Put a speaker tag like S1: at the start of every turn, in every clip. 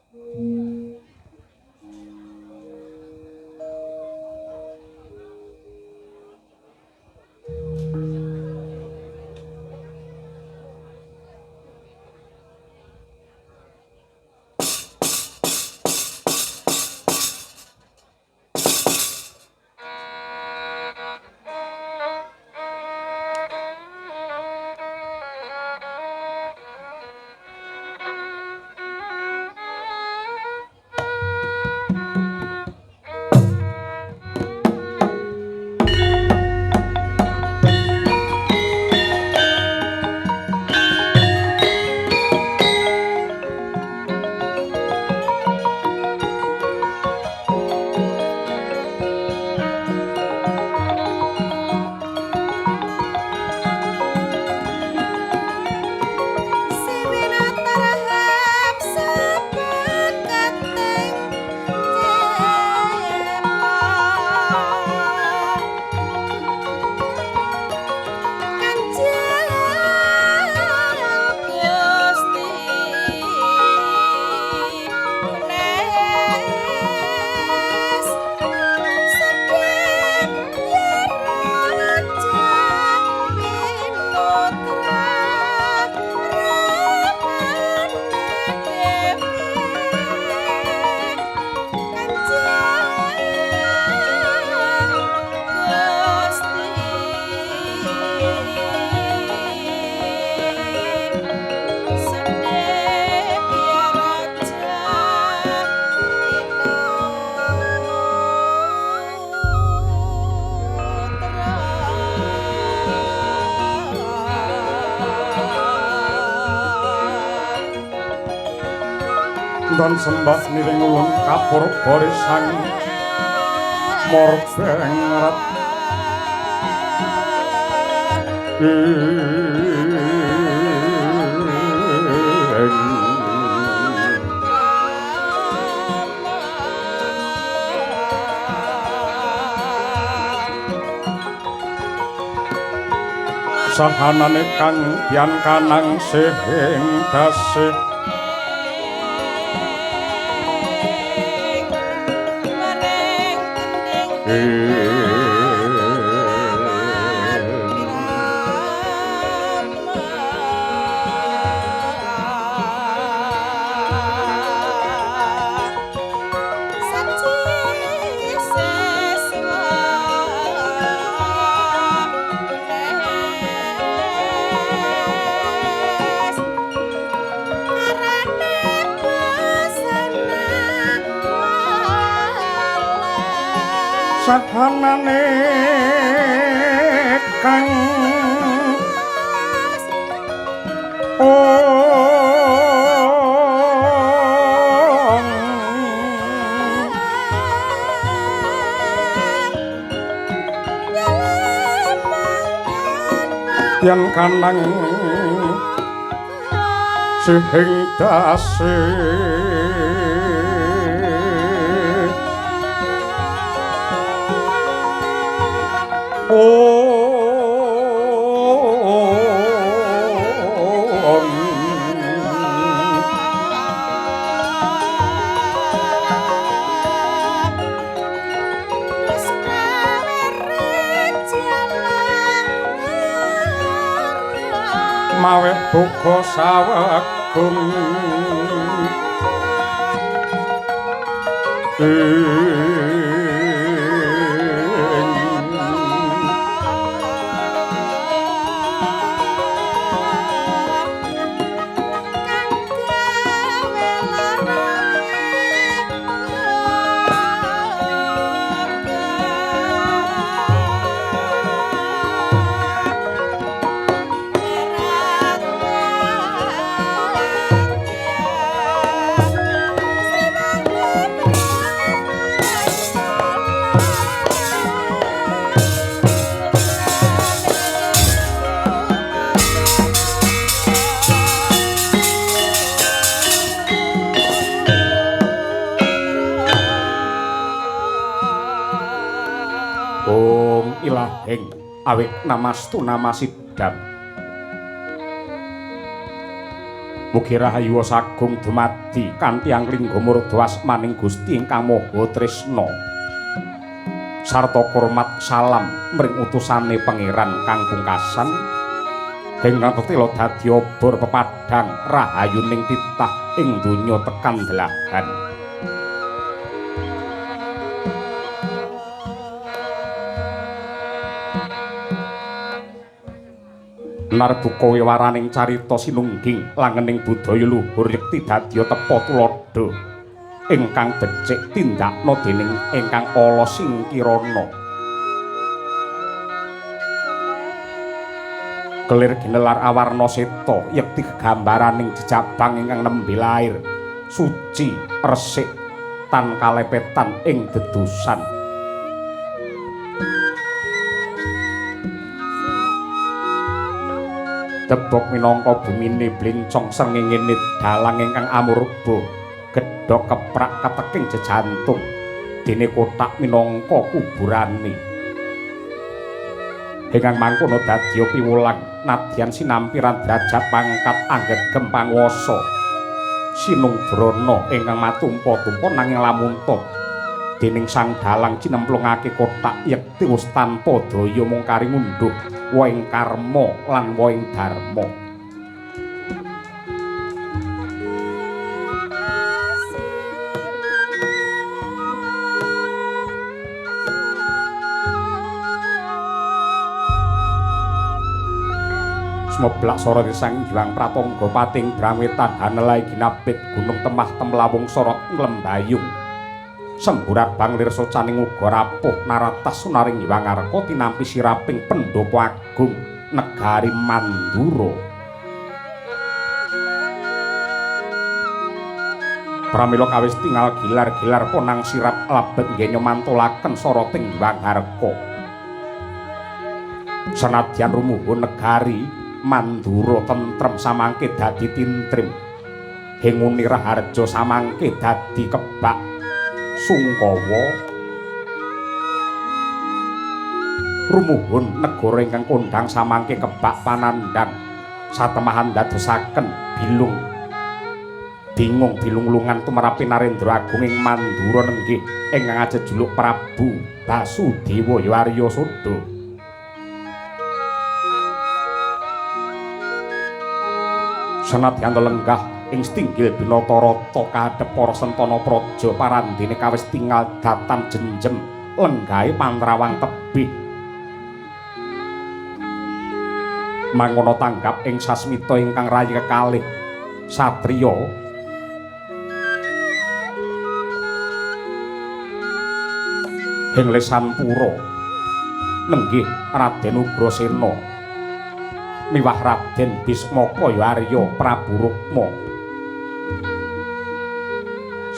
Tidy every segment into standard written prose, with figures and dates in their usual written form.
S1: Dan sembah niring ulun kapur barisan morbengrat sahanane kang yan kanang sing dasih sahanane kang yen kanang sing dasih mawe buka sawegung Ilahing awik namastu namasidam Mugi rahayu sagung dumadi kanthi angling gumurda asmaning Gusti ingkang Maha Tresna. Sarta hormat salam mring utusane pangeran kang pungkasan ingkang tetela dadi obor pepadhang rahayuning titah ing donya tekan delahan. Narbuka wewaraning carita sinungging langening budaya luhur yekti dadya tepa tuladha ingkang becik tindakna dening ingkang ala singkirana. Kelir ginelar awarna seta yekti gambaraning jejabang ingkang nembe lair suci resik tan kalepetan ing dedusan. Tebok minangka bumine blincong srengenge dalang ingkang amurba gedhok keprak kateking jejantung dene kotak minangka kuburane ingkang mangkono dadya piwulang nadyan sinampiran derajat pangkat anggegem panguwasa sinungdrana ingkang matumpa-tumpa nanging lamun dening sang dalang cinemplungake kotak yekti wis tanpa daya mung kari ngunduh waing karma lan waing dharma. Smeblak sora sang Hyang Pratangga pating Brawetan hanelai ginabit gunung temah temlawung sorot nglembayung. Semburat banglir socaning uga rapuh naratas sunaring Hyang Arka tinampi siraping Pendhapa Agung negari Mandura. Pramila kawis tinggal gilar-gilar ponang sirap labet nggenya mantulaken soroting Hyang Arka. Senadyan rumuhun negari Mandura tentrem samangke dadi tintrim. Henguni raharja samangke dadi kebak Sungkawa. Rumuhun negara ingkang kondhang samangke kebak panandhang satemahan dadosaken bingung bilunglungan tumrapi Narendra Agung ing Mandura nenggih ingkang ajejuluk Prabu Basudewa Yarya Soda. Senadyan lenggah ing stinggil Binatarata kadhep para sentana praja parandene kawis tingal datan jenjem lenggahe pantrawang tebih. Mangono tanggap ing sasmita ingkang rayi kekalih satriya ing Lesanpura nenggih Raden Ugrasena miwah Raden Bismaka Yarya Prabu Rukma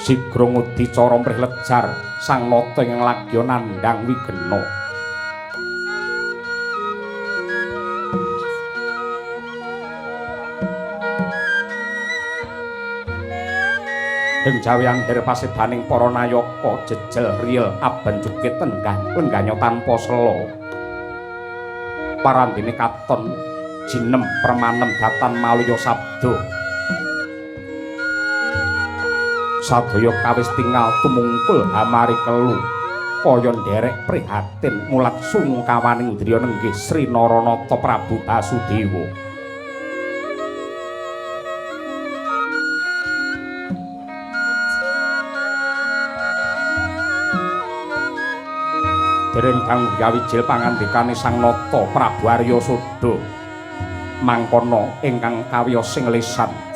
S1: sigra ngudi cara mrih lejar sang nata ing lagya nandhang wigena. Ing jawi angger pasebaning para nayaka jejel riyel abanjukit lengganya tanpa sela. Parandene katon jinem permanem datan maluya sabda. Sadaya kawis tingal tumungkul hamari kelu kaya nderek prihatin mulat sungkawaning driya nenggih Sri Naranata Prabu Basudewa. Dereng kang gawijil pangandikane Sang Nata Prabu Arya Soda mangkono ingkang kawiyos sing lisan.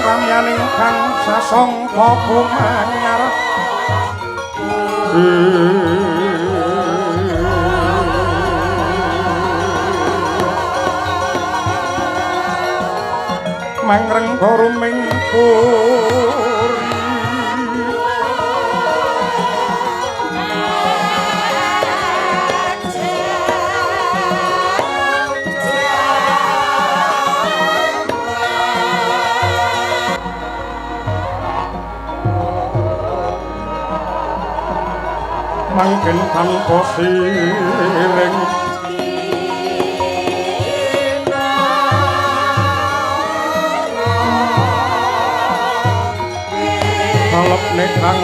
S1: ramyaning kang sasangka kumanyar mangreng goruming puri mangken tanpa siring kalep nekang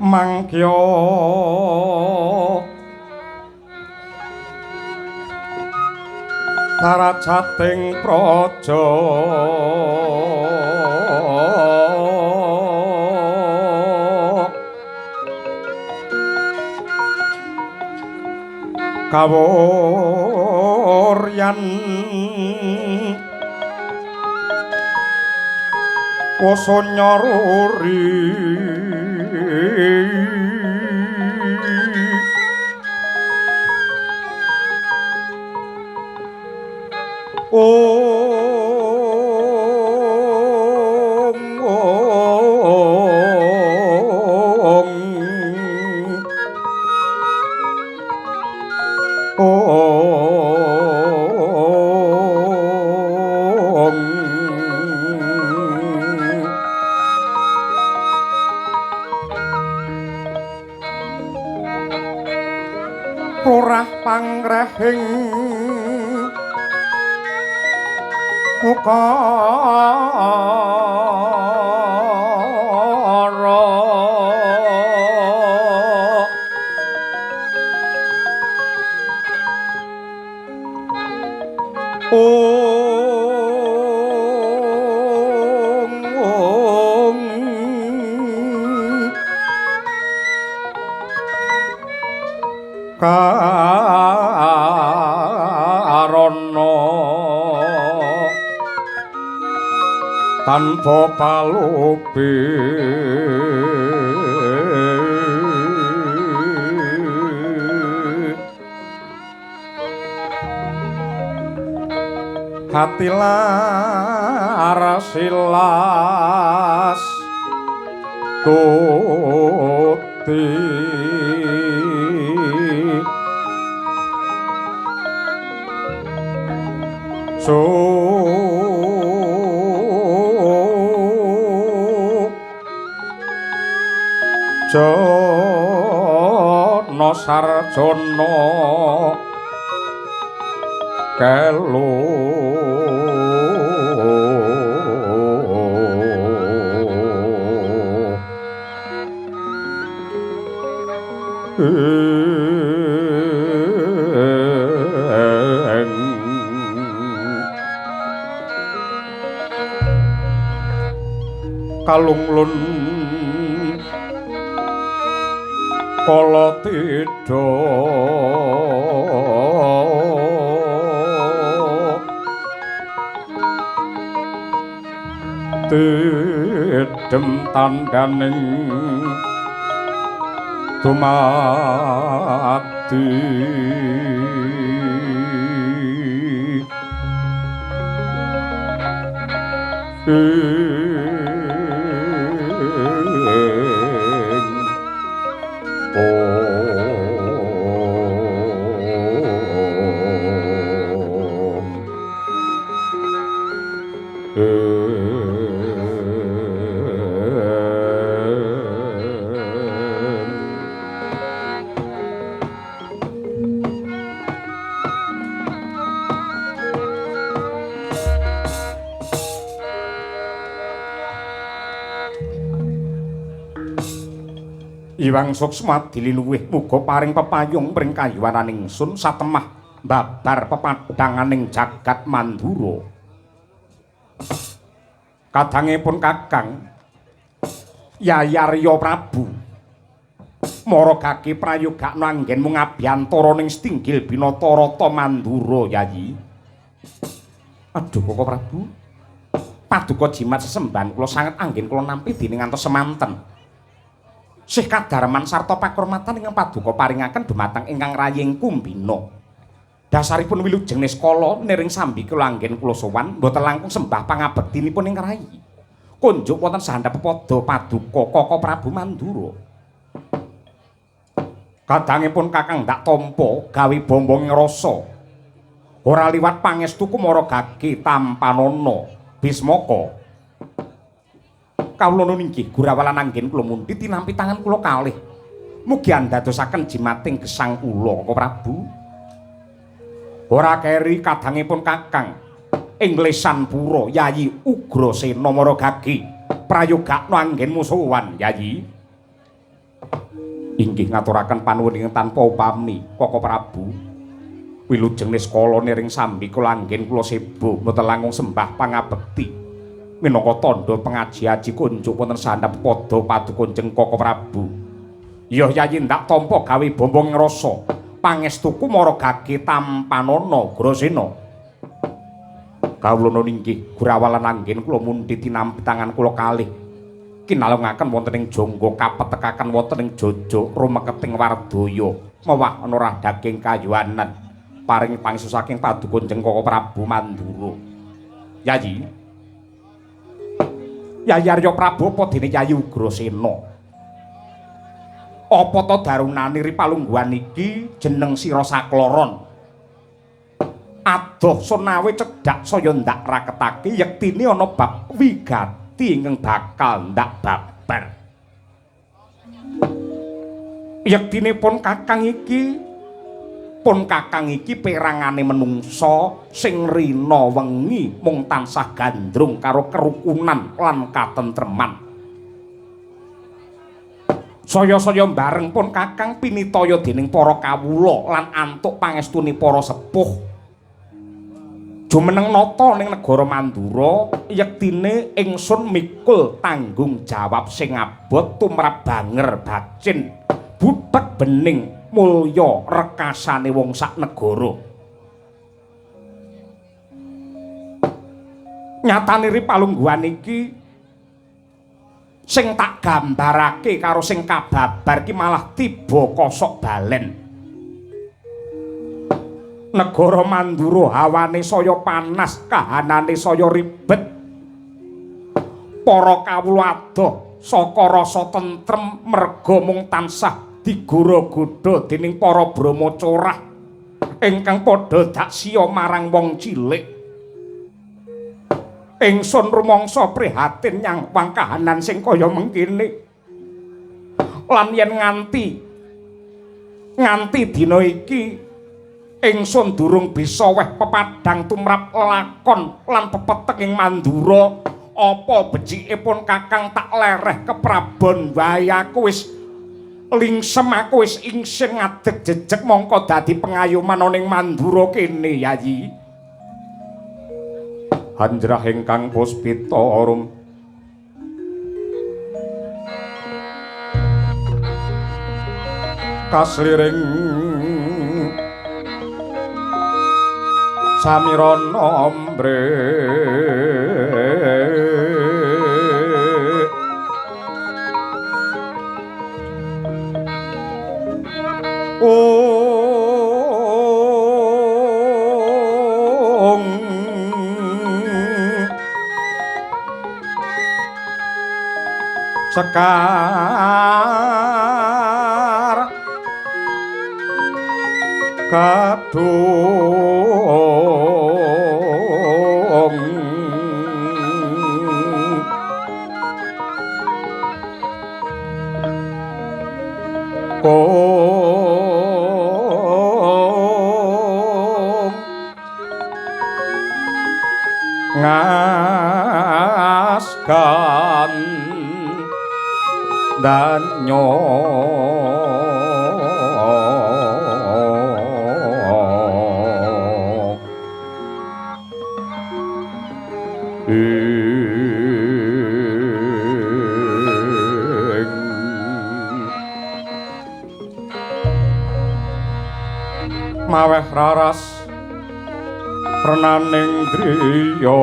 S1: mangkya taracating praja kawuryan wasanya ruri Rorah pangrehing muka karana tanpa palupi hati laras silas tuti Jono Sarjono kelu kalunglun kala tidha tidem tandhaning dumati Iwang Suksma dililuwih muga paring pepayung pring kayuwananing sun satemah babar pepadanganing jagat Mandura. Kadangipun Kakang Yayarya Prabu Maragaki prayogakna anggenmu ngabiyantara ning Stinggil Binatarata Mandura Yayi. Aduh Koko Prabu. Paduka jimat sesembahan kula sanget anggen kula nampi dening ngantos semanten. Sih kadarman sarta pakurmatan ingkang paduka paringaken dumateng ingkang raying Kumbina. Dasaripun wilujeng niskala niring sambi kula anggen kula sowan mboten langkung sembah pangabektinipun ing rayi. Kunjuk wonten sahandhap pepada paduka Koko Prabu Mandura. Kadangipun Kakang ndak tampa gawe bombong rasa. Ora liwat pangestu Kumaragaki Tampanana Bismaka. Kawula ninggih Gurawalan anggen kula mundhit tinampi tangan kula kalih. Mugi andadosaken jimating gesang kula Koko Prabu. Ora keri kadangipun Kakang ing Lesanpura Yayi Ugrasena Maragaki prayogakna anggenmu sowan Yayi. Inggih ngaturaken panuwun ingkang tanpa upami Koko Prabu. Wilujeng niskala niring sambi kula anggen kula sebo mboten langkung sembah pangabekti. Minangka tandha pengaji-aji kunjuk wonten sahandhap pada paduka Kanjeng Koko Prabu. Ya Yayi ndak tampa gawe bombong rasa pangestuku Maragaki Tampanana Ugrasena. Kawula ninggih Gurawalan anggen kula mundhit tinampi tangan kula kalih kinalungaken wonten ing jangga kapetekaken wonten ing jaja rumeketing wardaya mewah ana radaking kayuwanan paring pangsu saking paduka Kanjeng Koko Prabu Mandura. Yayi Yayarya Prabu apa dene Yayi Ugrasena? Apa to darunane ripalungguhan iki jeneng sira sakloron? Adoh sonawe cedhak saya ndak raketake yektine ana bab wigati ingkang bakal ndak babar. Yektinipun Kakang iki perangane menungsa sing rina wengi mung tansah gandrung karo kerukunan lan katentreman. Saya-saya bareng pun Kakang pinitaya dening para kawula lan antuk pangestuni para sepuh. Jumeneng nata ning negara Mandura yektine ingsun mikul tanggung jawab sing abot tumrap banger bacin budheg bening mulya rekasane wong sak negara. Nyatane Ripalungguhan iki sing tak gambarake karo sing kababar ki malah tiba kosok balen. Negara Mandura hawane saya panas, kahanane saya ribet. Para kawula adoh saka rasa tentrem merga mung tansah digura-godha dening para brahmacara ingkang padha daksya marang wong cilik. Ingsun rumangsa prihatin nyang kahanan sing kaya mengkene. Lan yen nganti dina iki ingsun durung bisa weh pepadhang tumrap lakon lan pepeteng ing Mandura, apa becikipun Kakang tak lereh ke Prabon wae aku wis lingsem, aku wis ingsin ngadeg jejeg mongko dadi pengayuman ana ing Mandura kene Yayi. Hanjrah ingkang puspita arum kasliring samirana ombre sekar kadung ngaskan danyo maweh raras renaning driya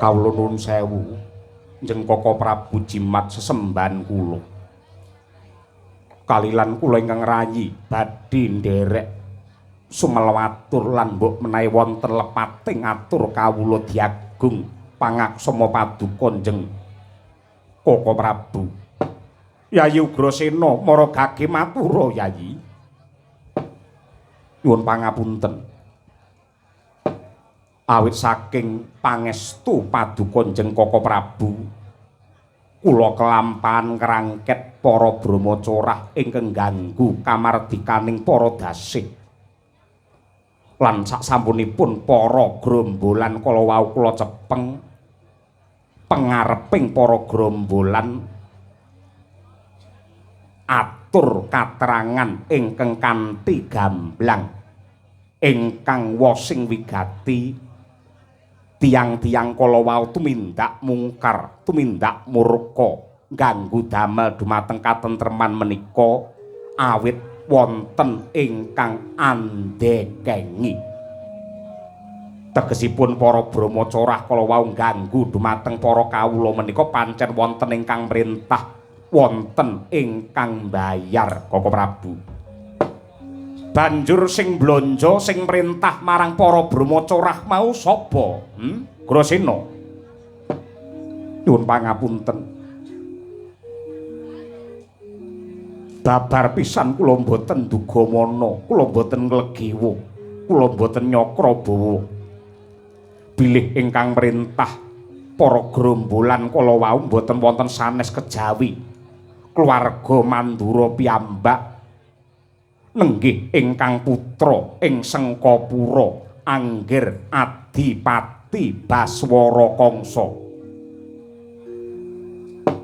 S1: kawula nuwun sewu njeng Koko Prabu Jimat sesembahan kula kalilan kula ingkang rayi badhe nderek sumelawatur lan mbok menawi wonten lepating atur kawula diagung pangaksama paduka njeng Koko Prabu. Yayi Ugrasena maragake matura Yayi. Nyuwun pangapunten. Awit saking pangestu paduka njeng Koko Prabu kula kelampahan ngrangket para brahmacara ingkang ganggu kamardikaning para dasih lan saksampunipun para grombolan kala wau kula cepeng pangareping para grombolan atur katerangan ingkang kanthi gamblang ingkang wosing wigati tiang-tiang kala wau tumindak mungkar, tumindak murka ganggu damel dumateng katentreman menika awit wonten ingkang andekengi. Tegesipun para brahmacara kala wau ganggu dumateng para kawula menika pancen wonten ingkang mrentah, wonten ingkang bayar Koko Prabu. Banjur sing blanja sing mrentah marang para brahmacara mau sapa? Grasena. Nyuwun pangapunten. Babar pisan kula mboten dugamana, kula mboten nglegewa, kula mboten nyakrabawa. Bilih ingkang merintah para grombolan kala wau mboten wonten sanes kejawi. Keluarga Mandura piyambak nenggih ingkang putra ing Sengkapura Anggir Adipati Baswara Kangsa.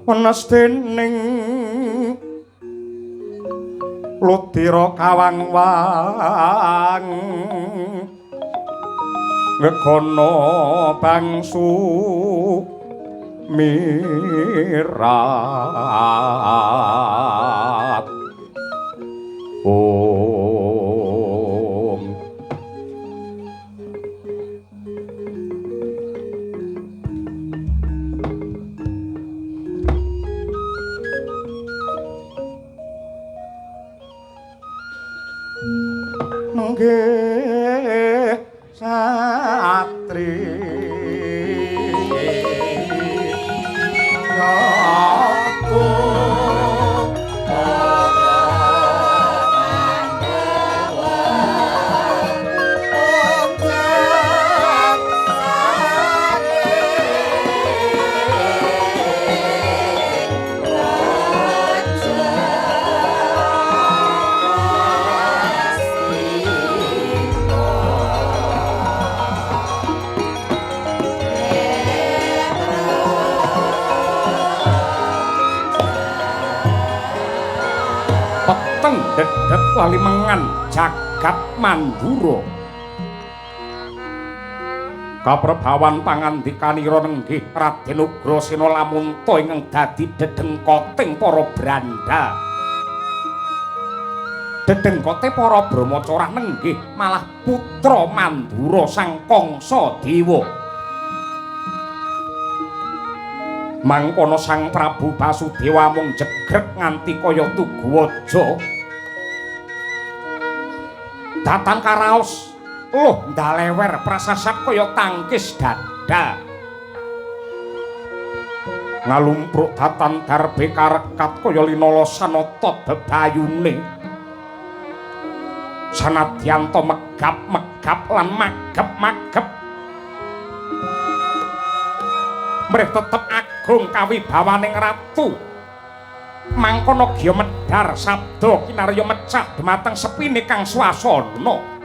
S1: Wenes dening Ludira Kawangwang Ngegana bangsu mirat Om. Nggih satri dedet lalimengan jagat Mandura. Kaprabawan pangandikanira nenggih Raden Ugrasena Lamunta ingkang dadi dedengkoting para branda. Dedengkote para Brahmacara nenggih malah putra Mandura sang Kangsa Dewa. Mangkono Sang Prabu Basudewa mung jegrek nganti kaya tugu waja. Datang karaos loh ndalewer prasasat kaya tangkis dada. Ngalumpruk datan darbe karekat kaya linala sanata bebayune. Sanadyan to megap-megap lan magep-magep. Mrih tetep agung kawibawaning ratu. Mangkono giya medhar sabda kinarya mecah dhumateng sepine kang swasana.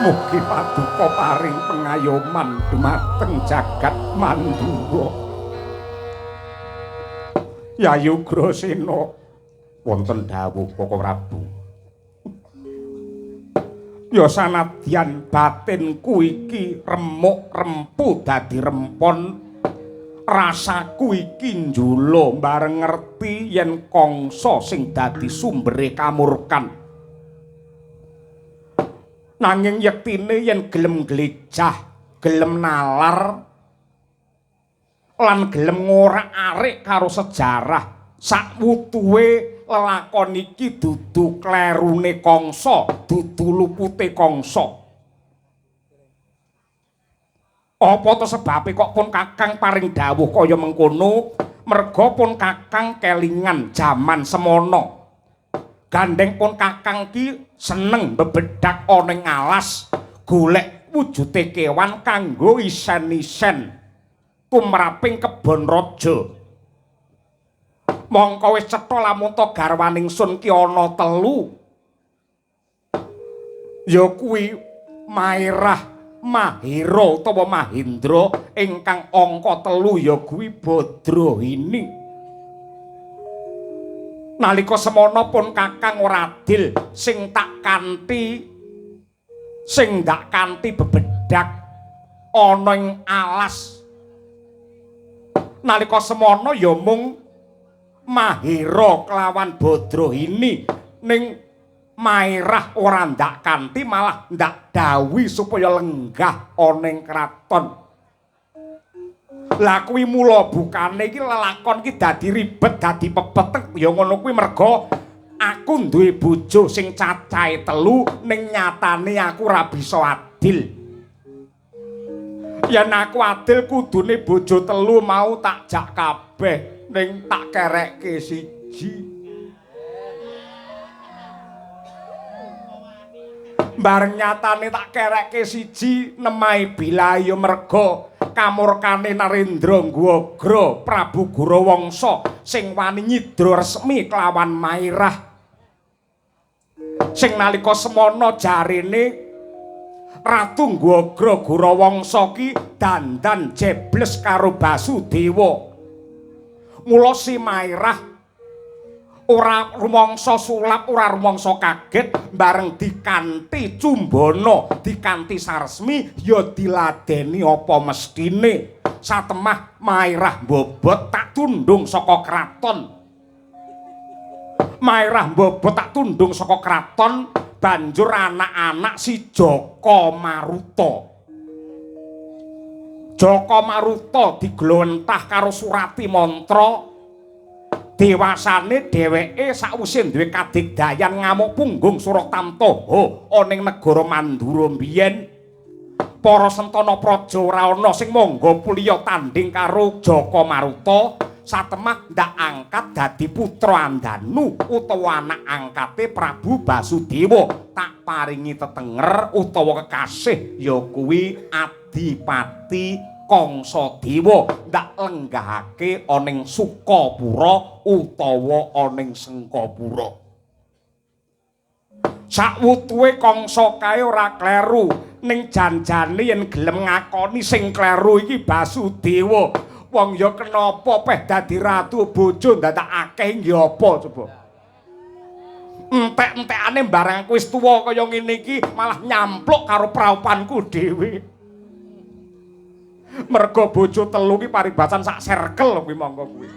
S1: Mugi paduka paring pengayoman dumateng jagat Mandura. Yayu Ugrasena wonten dawuh Koko Prabu. Ya sanadyan batinku iki remuk rempu dadi rempon, rasaku iki njula bareng ngerti yen Kangsa sing dadi sumbere kamurkan. Nanging yektine yen gelem glejah, gelem nalar lan gelem ngorak-arik karo sejarah, sakwutuhe lelakon iki dudu klerune Kangsa, dudu lupute Kangsa. Apa to sebabe kok pun Kakang paring dawuh kaya mengkono? Merga pun Kakang kelingan jaman semana. Gandeng pun Kakang ki seneng bebedak ana ing alas, golek wujude kewan kanggo isen-isen tumraping kebon raja. Mongko wis cetha lamun to garwaning sun ki ana 3. Ya kuwi Mairah, Mahira utawa Mahindra, ingkang angka 3 ya kuwi Badrahini. Nalika semana pun Kakang ora adil sing dak kanthi bebedak ana ing alas. Nalika semana ya mung Mahira kelawan Badrahini, ning Mairah ora ndak kanthi malah ndak dawuhi supaya lenggah ana ing kraton. Lah kuwi mula bukane iki lelakon iki dadi ribet, dadi pepet ya ngono kuwi merga aku duwe bojo sing cacahe 3 ning nyatane aku ora bisa adil. Yen aku adil kudune bojo 3 mau tak jak kabeh ning tak kerekke siji. Bareng nyatane tak kerekke siji nemahe bilahi merga kamurkane Narendra Ngwagra Prabu Gurawangsa sing wani nyidra resmi kelawan Mairah. Sing nalika semana jarene Ratu Ngwagra Gurawangsa ki dandan jebles karo Basudewa. Mula si Mairah ora rumangsa sulap, ora rumangsa kaget bareng dikanthi cumbana, dikanthi saresmi ya diladeni apa mestine. Satemah Mairah mbobot tak tundung saka kraton. Mairah mbobot tak tundung saka kraton, banjur anak-anak si Jaka Maruta. Jaka Maruta diglonthah karo surati mantra. Dewasane dheweke sakwise duwe kadigdayan ngamuk punggung Suratamtaha ana ing negara Mandura biyen. Para sentana praja ora ana sing mangga puliya tanding karo Jaka Maruta, satemah ndak angkat dadi putra Andanu utawa anak angkate Prabu Basudewa. Tak paringi tetenger utawa kekasih ya kuwi Adipati Kangsadewa ndak lenggahake ana ing Sukapura utawa ana ing Sengkapura. Sakwutuhe Kangsa kae ora kleru, ning janjane yen gelem ngakoni sing kleru iki Basudewa. Wong ya kenapa peh dadi ratu bojo ndadakake nggih apa coba? Entek-entekane barang wis tuwa kaya ngene iki malah nyampluk karo praupanku dhewe. Merga bojo 3 ki paribasan sak circle kuwi monggo kuwi.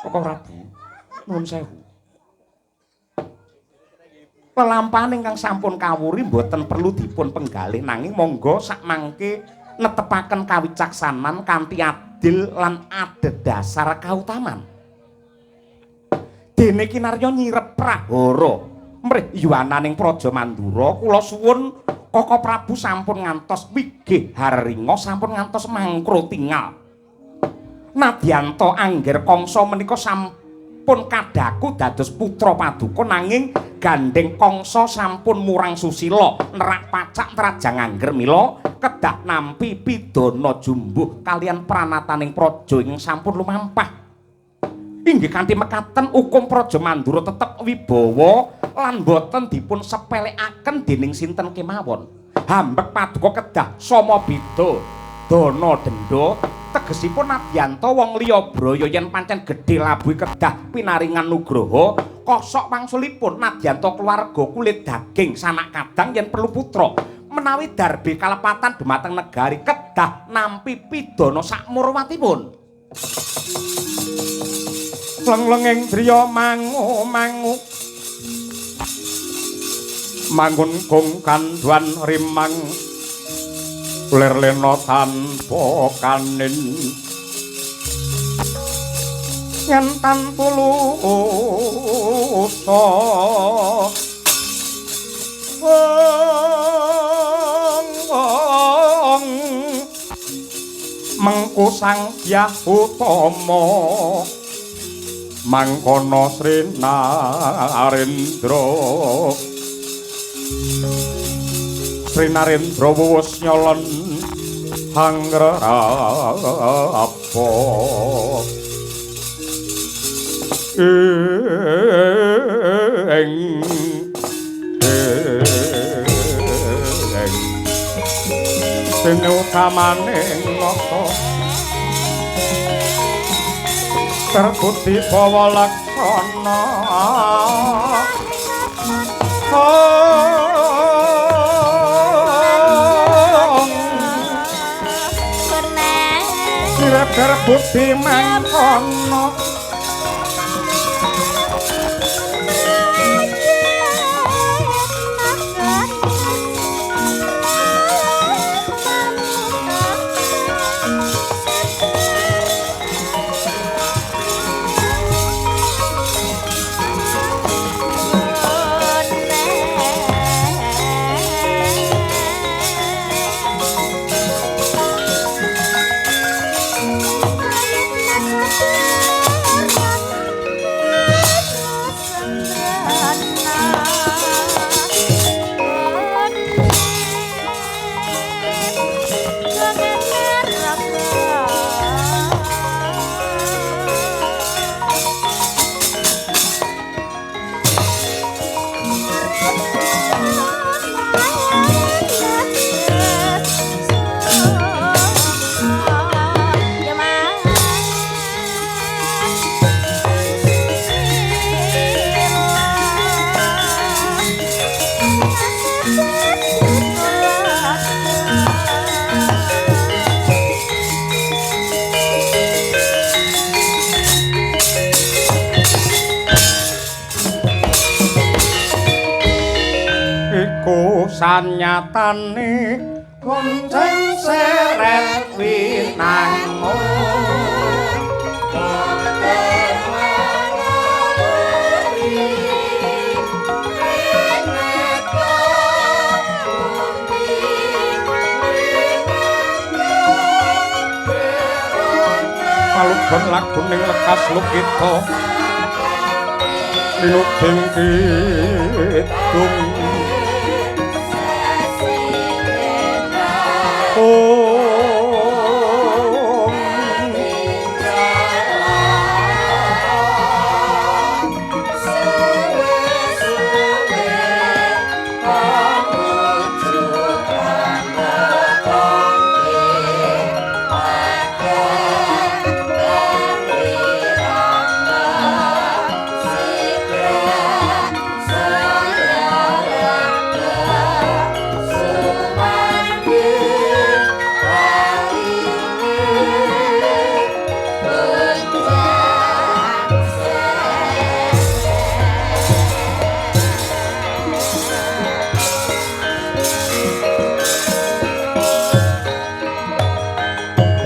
S1: Kok Rabu nuwun sewu. Pelampahan ingkang sampun kawuri mboten perlu dipun penggalih nanging monggo sakmangke netepaken kawicaksanan kanthi adil lan adhedhasar kautaman. Dene kinarya nyirep prahara mrih yuwananing Praja Mandura, kula suwun Kaka Prabu sampun ngantos wigih haringa, sampun ngantos mangkro tingal. Nadyanto angger Kangsa menika sampun kadaku dados putra paduka nanging gandeng Kangsa sampun murang susila, nerak pacak trajang angger mila kedah nampi pidana jumbuh kalian pranataning praja ing sampun lumampah. Inggih kanthi mekaten hukum Praja Mandura tetep wibawa lan boten dipun sepelekaken dening sinten kemawon. Hambek paduka kedah sama beda dana denda, tegesipun Nadyanto wong liya braya yen pancen gedhe labuhe kedah pinaringan nugraha, kosok wangsulipun Nadyanto keluarga kulit daging sanak kadang yen perlu putra. Menawi darbe kalepatan dhumateng negari kedah nampi pidana sakmurwatipun. Leng-lenging driya mangu manggon gong kandhuan rimang lir-lena tanpa kanin yen tanpa lusa mengku sang Hyang Utama mangkono Sri Narendra Sri Narendra wus nyolon hangrapa sing utamane ngapa terbukti bawa laksana sirep terbukti mangkono sanyatane kunjeng seret winangun palukon laguning lekas lukita linubing kidung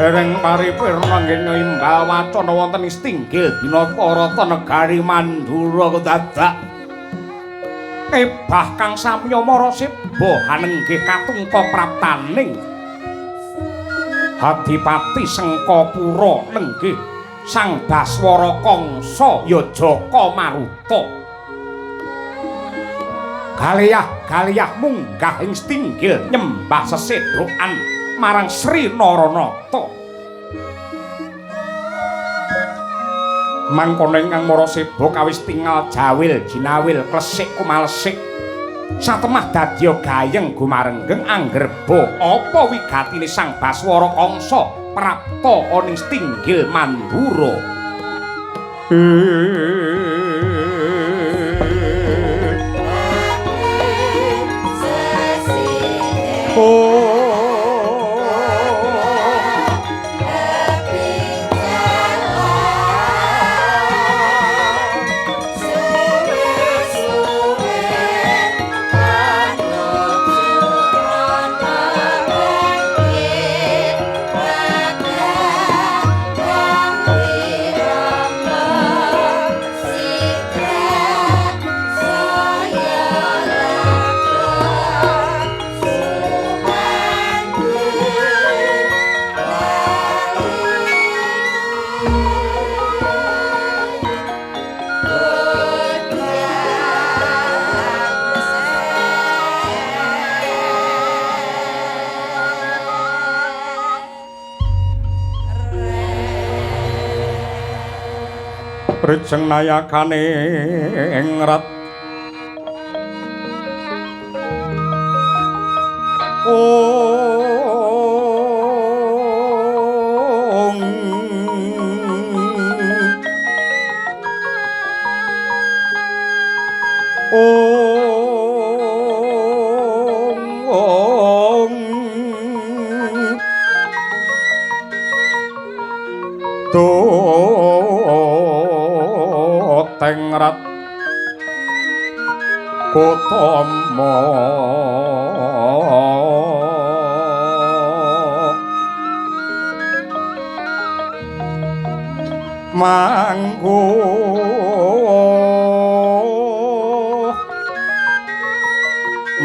S1: dereng paripurna nggih imbal wacana wonten ing Stinggil Binaparata negari Mandura dadak ebah kang samya maraseba hanenggih katungka praptaning Adipati Sengkapura nenggih Sang Baswara Kangsa ya Jaka Maruta galiyah munggah ing Stinggil nyembah sesedhokan marang Sri Naranata mangkono ingkang maraseba kawis tingal jawil jinawil klesik kumalesik satemah dadya gayeng gumarenggeng anggerba apa wigatine Sang Baswara Kangsa prapta ana ing Stinggil Mandura Rejeng nayakane ngrat tengrat kutama mangku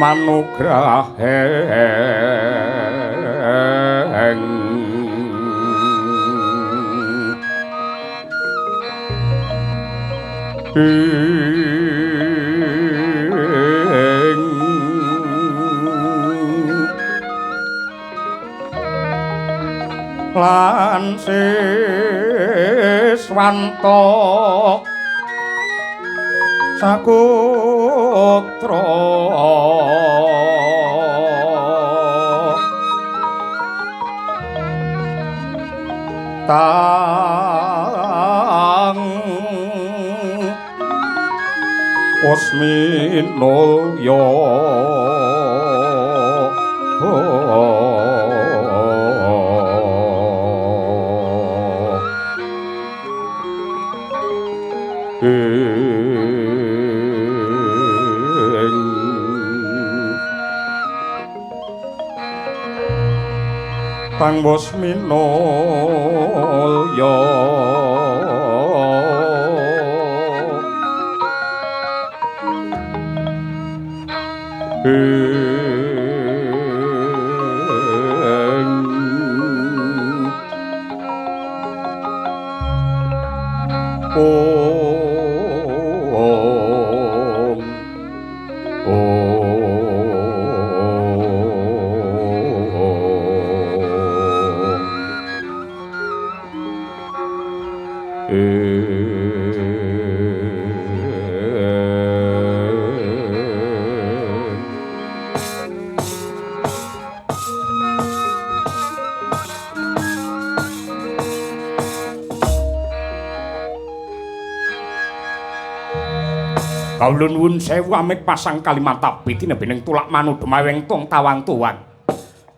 S1: manugraheng lan siswanto sakutra tang Osminulya Pang Osminulya Kawula nuwun sewu amik pasang Kalimatapi tinebening tulak manudhemaweng tong tawang tuwang.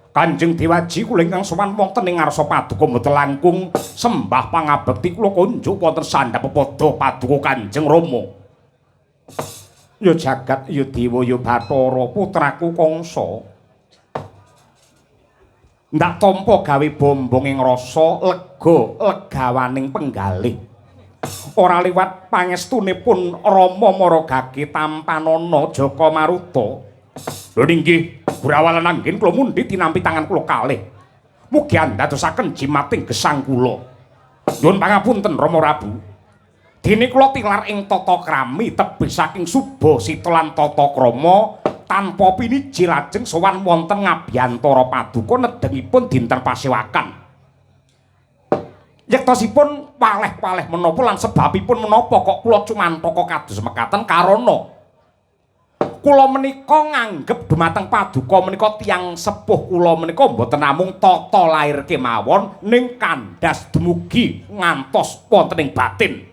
S1: Kanjeng Dewaji kula ingkang sowan wonten ing ngarsa paduka mboten langkung sembah pangabekti kula kunjuk wonten sandhap pepada paduka Kanjeng Rama. Ya jagat ya dewa ya Bathara putraku Kangsa. Ndak tampa gawe bombong ing rasa lega legawaning penggalih. Ora liwat pangestunipun Rama maragake tampanana Jaka Maruta. Lho inggih, Gurawalan anggen kula mundhit tinampi tangan kula kalih. Mugi andadosaken jimating gesang kula. Nyuwun pangapunten Rama Prabu. Dene kula tilar ing tata krami tebih saking Suba Sita lan tata krama tanpa piniji lajeng sowan wonten ngabiyantara paduka nedhengipun dinten pasewakan. Yektosipun paleh-paleh menapa lan sebabipun menapa kok kula cumantaka kados mekaten karana kula menika nganggep dumateng paduka menika tiyang sepuh kula menika mboten namung tata lair kemawon ning kandhas dumugi ngantos wonten ing batin.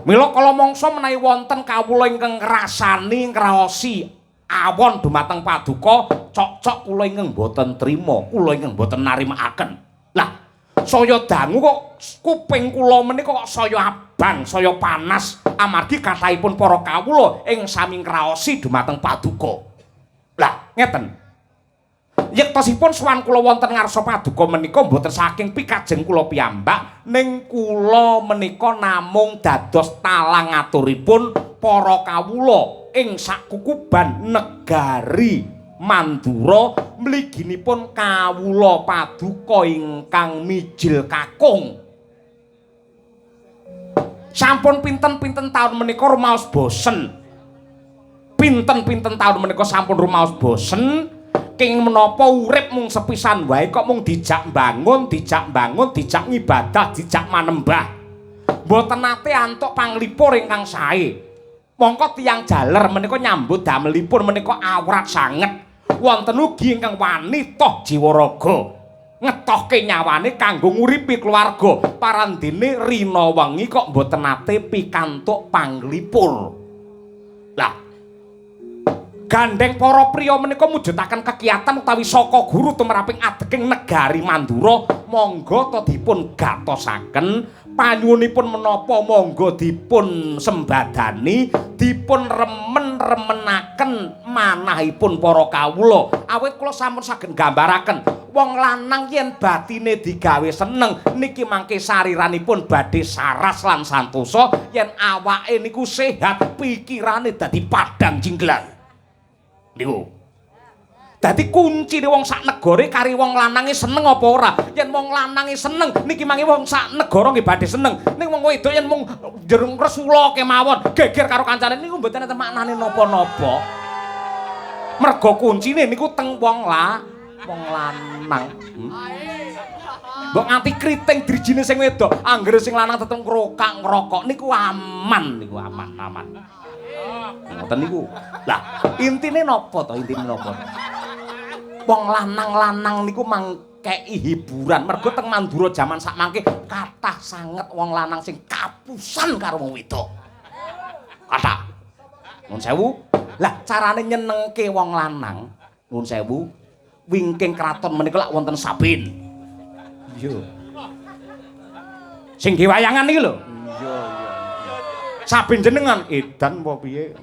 S1: Mila kala mangsa menawi wonten kawula ingkang ngrasani ngraosi awon dumateng paduka cocok kula ingkang mboten trima, kula ingkang mboten narimakaken. Lah saya dangu kok kuping kula menika kok saya abang, saya panas amargi kathahipun para kawula ing sami ngraosi dumateng paduka. Lah, ngeten. Yektosipun sowan kula wonten ngarsa paduka menika mboten saking pikajeng kula piyambak, ning kula menika namung dados talang aturipun para kawula ing sakukuban negari Mandura mliginipun kawula paduka ingkang mijil kakung. Sampun pinten-pinten taun menika rumaos bosen. Pinten-pinten taun menika sampun rumaos bosen. King menapa urip mung sepisan wae kok mung dijak bangun, dijak ngibadah, dijak manembah. mboten nate antuk panglipur ingkang sae. Mongko tiyang jaler menika nyambut damelipun menika awrat sanget. Wonten ugi ingkang wani toh jiwaraga ngetohke nyawane kanggo nguripi keluarga. Parandene rina wengi kok mboten nate pikantuk panglipur. Lah gandeng para priya menika mujudaken kekiyatan utawi saka guru tumraping adeking negari Mandura, monggo to dipun gatosaken panyuwunipun menapa monggo dipun sembadani, dipun remen-remenaken manahipun para kawula. Awit kula sampun saged gambaraken wong lanang yen batine digawe seneng niki mangke sariranipun badhe saras lan santosa, yen awake niku sehat pikirane dadi padhang jinglang. Niku. Dadi kuncine wong sak negare kari wong lanange seneng apa ora. Yen wong lanange seneng niki mangke wong sak negara nggih badhe seneng. Ning wong wedok yen mung jerung resula kemawon, geger karo kancane niku mboten enten maknane napa-napa. Merga kuncine niku teng wong lanang. Mbok nganti kriting drijine sing wedok, anggere sing lanang tetep ngrokak ngrokok niku aman, aman. Ngoten niku. Lah, intine napa to? Intine napa? Wong lanang-lanang niku mangkei hiburan. Mergo teng Mandura jaman sakmangke kathah sanget wong lanang sing kapusan karo wong wedok. Kathah. Nuwun sewu. Lah, carane nyenengke wong lanang, nuwun sewu, wingking kraton menika lak wonten Sabin. Iya. Sing diwayangan iki lho. Iya. Sabin jenengan edan apa piye?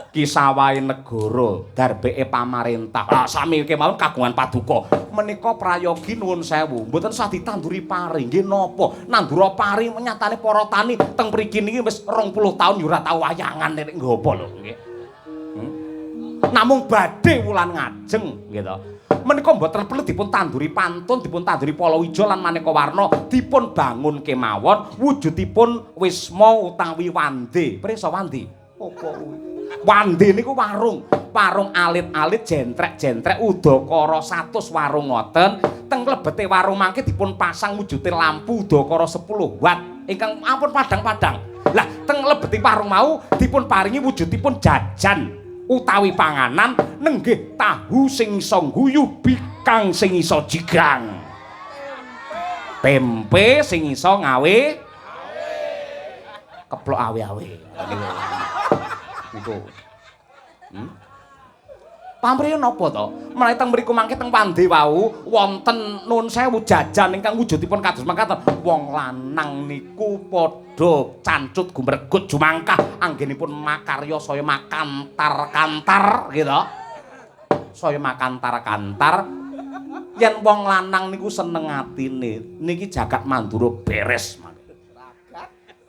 S1: Kisawahe negara, darbeke pamarentah. Lah sami kemawon kagungan paduka. Menika prayogi nuwun sewu, mboten sah ditanduri pari. Nggih napa? Nandura pari nyatane para tani teng mriki niki wis 20 taun ya ora tau wayangan nek ngapa lho nggih. Namung badhe wulan ngajeng nggih to. Menika mboten perlu dipun tanduri pantun, dipun tanduri palawija lan maneka warna, dipun bangun kemawon wujudipun wisma utawi wande. Prisa wande? Apa kuwi? Wande niku warung alit-alit jentrek-jentrek udakara 100 warung ngoten. Teng lebete warung mangke dipun pasang wujude lampu udakara 10 watt ingkang ampun padhang-padhang. Lah teng lebete warung mau dipun paringi wujudipun jajan utawi panganan nenggih tahu sing iso guyu, bikang sing iso jigang, tempe sing iso ngawe keplok awe-awe niku. Pamrih napa to? Menawi teng mriku mangke teng Pande wau wonten nuwun sewu jajan ingkang wujudipun kados mangkaten. Wong lanang niku padha cancut gumregut jumangkah anggenipun makarya saya makantar-kantar gitu. Saya makantar-kantar. Yen wong lanang niku seneng atine, niki jagat Mandura beres mangke.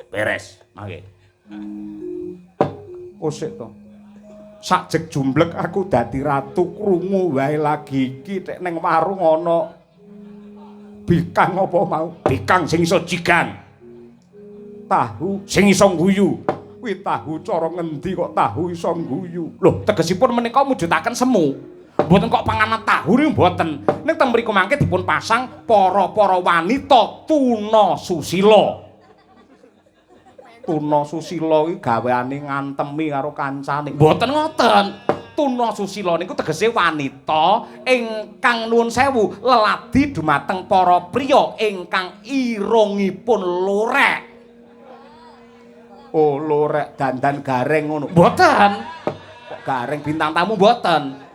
S1: Beres mangke. Osik to. Sakjek jumblek aku dadi ratu krungu wae lagi iki nek ning warung ana bikang apa mau, bikang sing iso jigang, tahu sing iso guyu. Kuwi tahu cara ngendi kok tahu iso guyu? Lho, tegesipun menika mujudaken semu. Mboten kok panganan tahu niku mboten. Ning teng mriku mangke dipun pasang para-para wanita tuna susila. Tuna susila iki gaweane ngantemi karo kancane. Mboten ngoten. Tuna susila niku tegese wanita ingkang nuwun sewu leladi dumateng para priya ingkang irungipun lorek. Oh, lorek dandan gareng ngono. Mboten. Kok gareng bintang tamu mboten.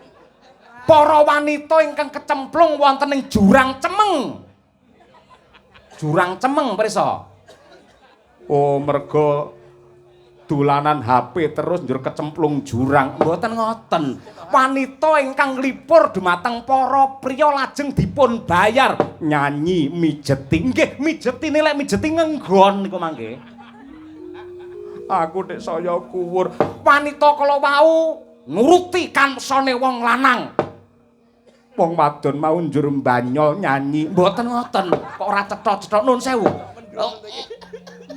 S1: Para wanita ingkang kecemplung wonten ing jurang cemeng. Jurang cemeng prisa. Oh, mergo dolanan HP terus njur kecemplung jurang. Mboten ngoten. Wanita ingkang nglipur dumateng para priya lajeng dipun bayar nyanyi mijeti. Nggih, mijeti lek mijeti ngenggon niku mangke. Aku nek saya kuwur, wanita kala wau nuruti kansane wong lanang. Wong wadon mau njur mbanyol nyanyi. Mboten ngoten. Kok ora cethok-cethok nuwun sewu.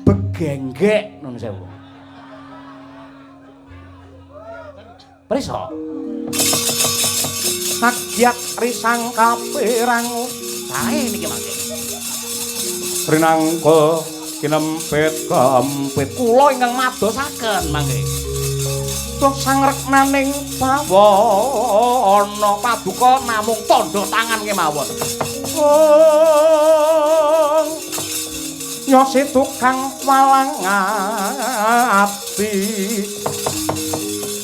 S1: Begenggek nuwun sewu. Prisa. Kagyat risang kapirang sae niki mangke. Rinangka kinempit kempit kula ingkang madosaken mangke Duh sang reknaning bawana paduka namung tandha tangan kemawon nyosi tukang walang ati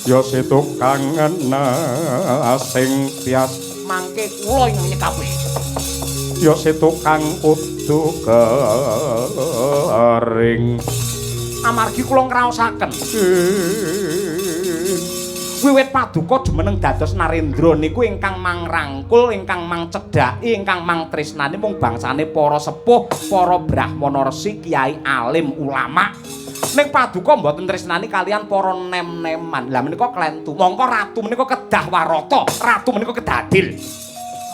S1: nyosi tukang sing tias mangke kula ing nyekapi nyosi tukang kudu kering amargi kula ngraosaken wiwit paduka jumeneng dados Narendra niku ingkang mangrangkul, ingkang mangcedhaki, ingkang mangtresnani mung bangsane para sepuh, para brahmana resi, kiai alim, ulama. Ning paduka mboten tresnani kalian para nem-neman. Lah menika klentu. Mongko ratu menika kedah warata, ratu menika kedadil.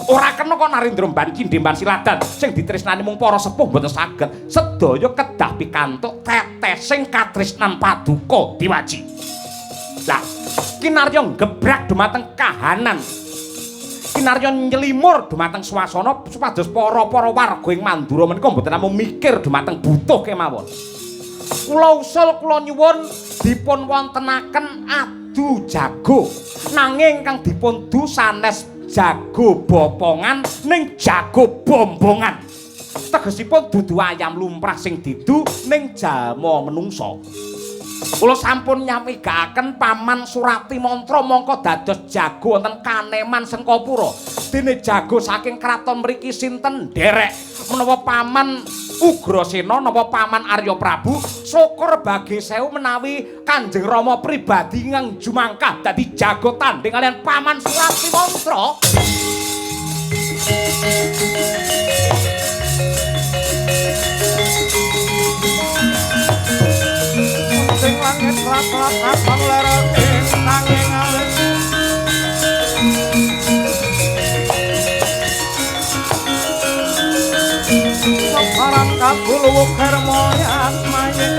S1: Ora kena kok Narendra mban Kinde mban Siladan sing ditresnani mung para sepuh mboten saged. Sedaya kedah pikantuk tetesing katresnan paduka diwaji. Lah kinarya gebrak dumateng kahanan kinarya nyelimur dumateng swasana supados para warga ing Mandura menika mboten namung mikir dumateng butuh kemawon kula usul kula nyuwun dipun wontenaken adu jago nanging kang dipun du sanes jago bopongan ning jago bombongan tegesipun dudu ayam lumrah sing didu ning jama menungsa kula sampun nyamigakaken paman Surati mantra mongko dados jago wonten Kaneman Sengkapura. Dene jago saking kraton mriki sinten nderek menawa paman Ugrasena napa paman Arya Prabu syukur bagi sewu menawi Kanjeng Rama pribadi ngang jumangkah dadi jago tanding kalian paman Surati mantra. Sing langit rat-rat abang lereng nanging alis Separang kabul wuker moyat mayit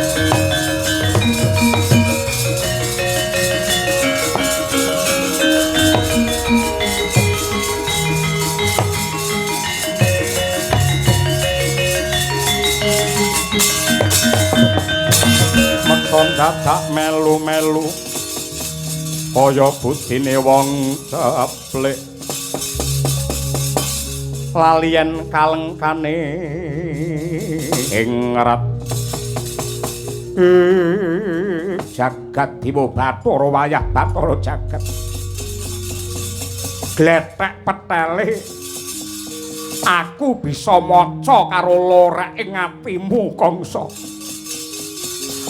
S1: Mekson dadak melu-melu kaya budine wong ceplek lalian kalengkane ing rat jagat Dewa Bathara wayah Bathara jagat gletek petele aku bisa maca karo lorek ing atimu kangsa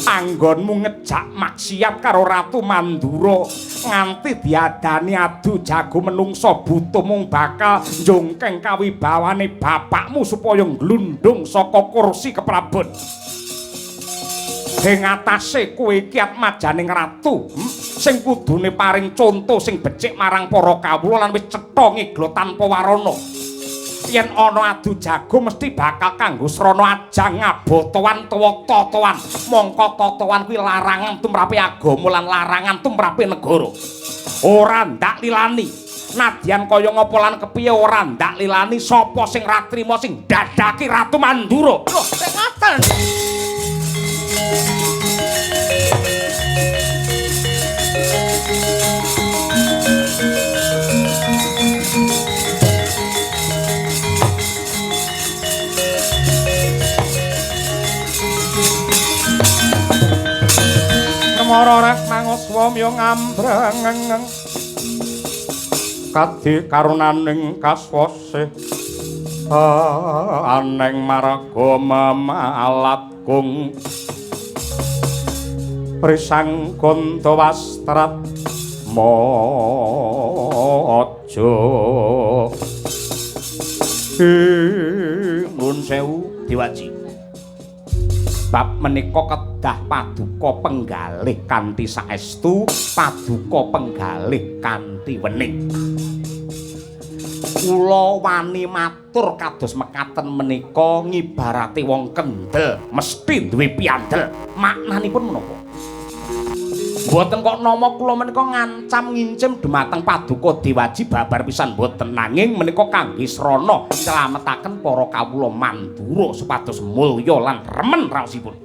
S1: anggonmu ngejak maksiat karo Ratu Mandura nganti diadani adu jago menungsa butuh mung bakal njongkeng kawibawane bapakmu supaya glundung saka kursi keprabon ing atase kowe kiat majaning ratu sing kudune paring conto sing becik marang para kawula lan wis cetha ngiglo tanpa warana yen ana adu jago mesti bakal kanggo srana ajang ngabotowan utawa totowan mongko totowan kuwi larangan tumrape agama lan larangan tumrape negara ora ndak lilani nadyan kaya ngapa lan kepiye ora ndak lilani sapa sing ra trima sing dadaki Ratu Mandura lho sing ngoten Marorek manguswamya ngambrengeng kadhi karunaning kaswase aneng marga mamalatgung prisang Gandawastrat mojo nuwun sewu Dewaji bab menika kedah paduka penggalih kanthi saestu paduka penggalih kanthi wening kula wani matur kados mekaten menika ngibarate wong kendel mesti duwe piandel maknanipun menapa Mboten kok nama kula menika ngancam ngincim dumateng paduka Dewaji babar pisan mboten nanging menika kangge srana nylametaken para kawula Mandura supados mulya lan remen raosipun.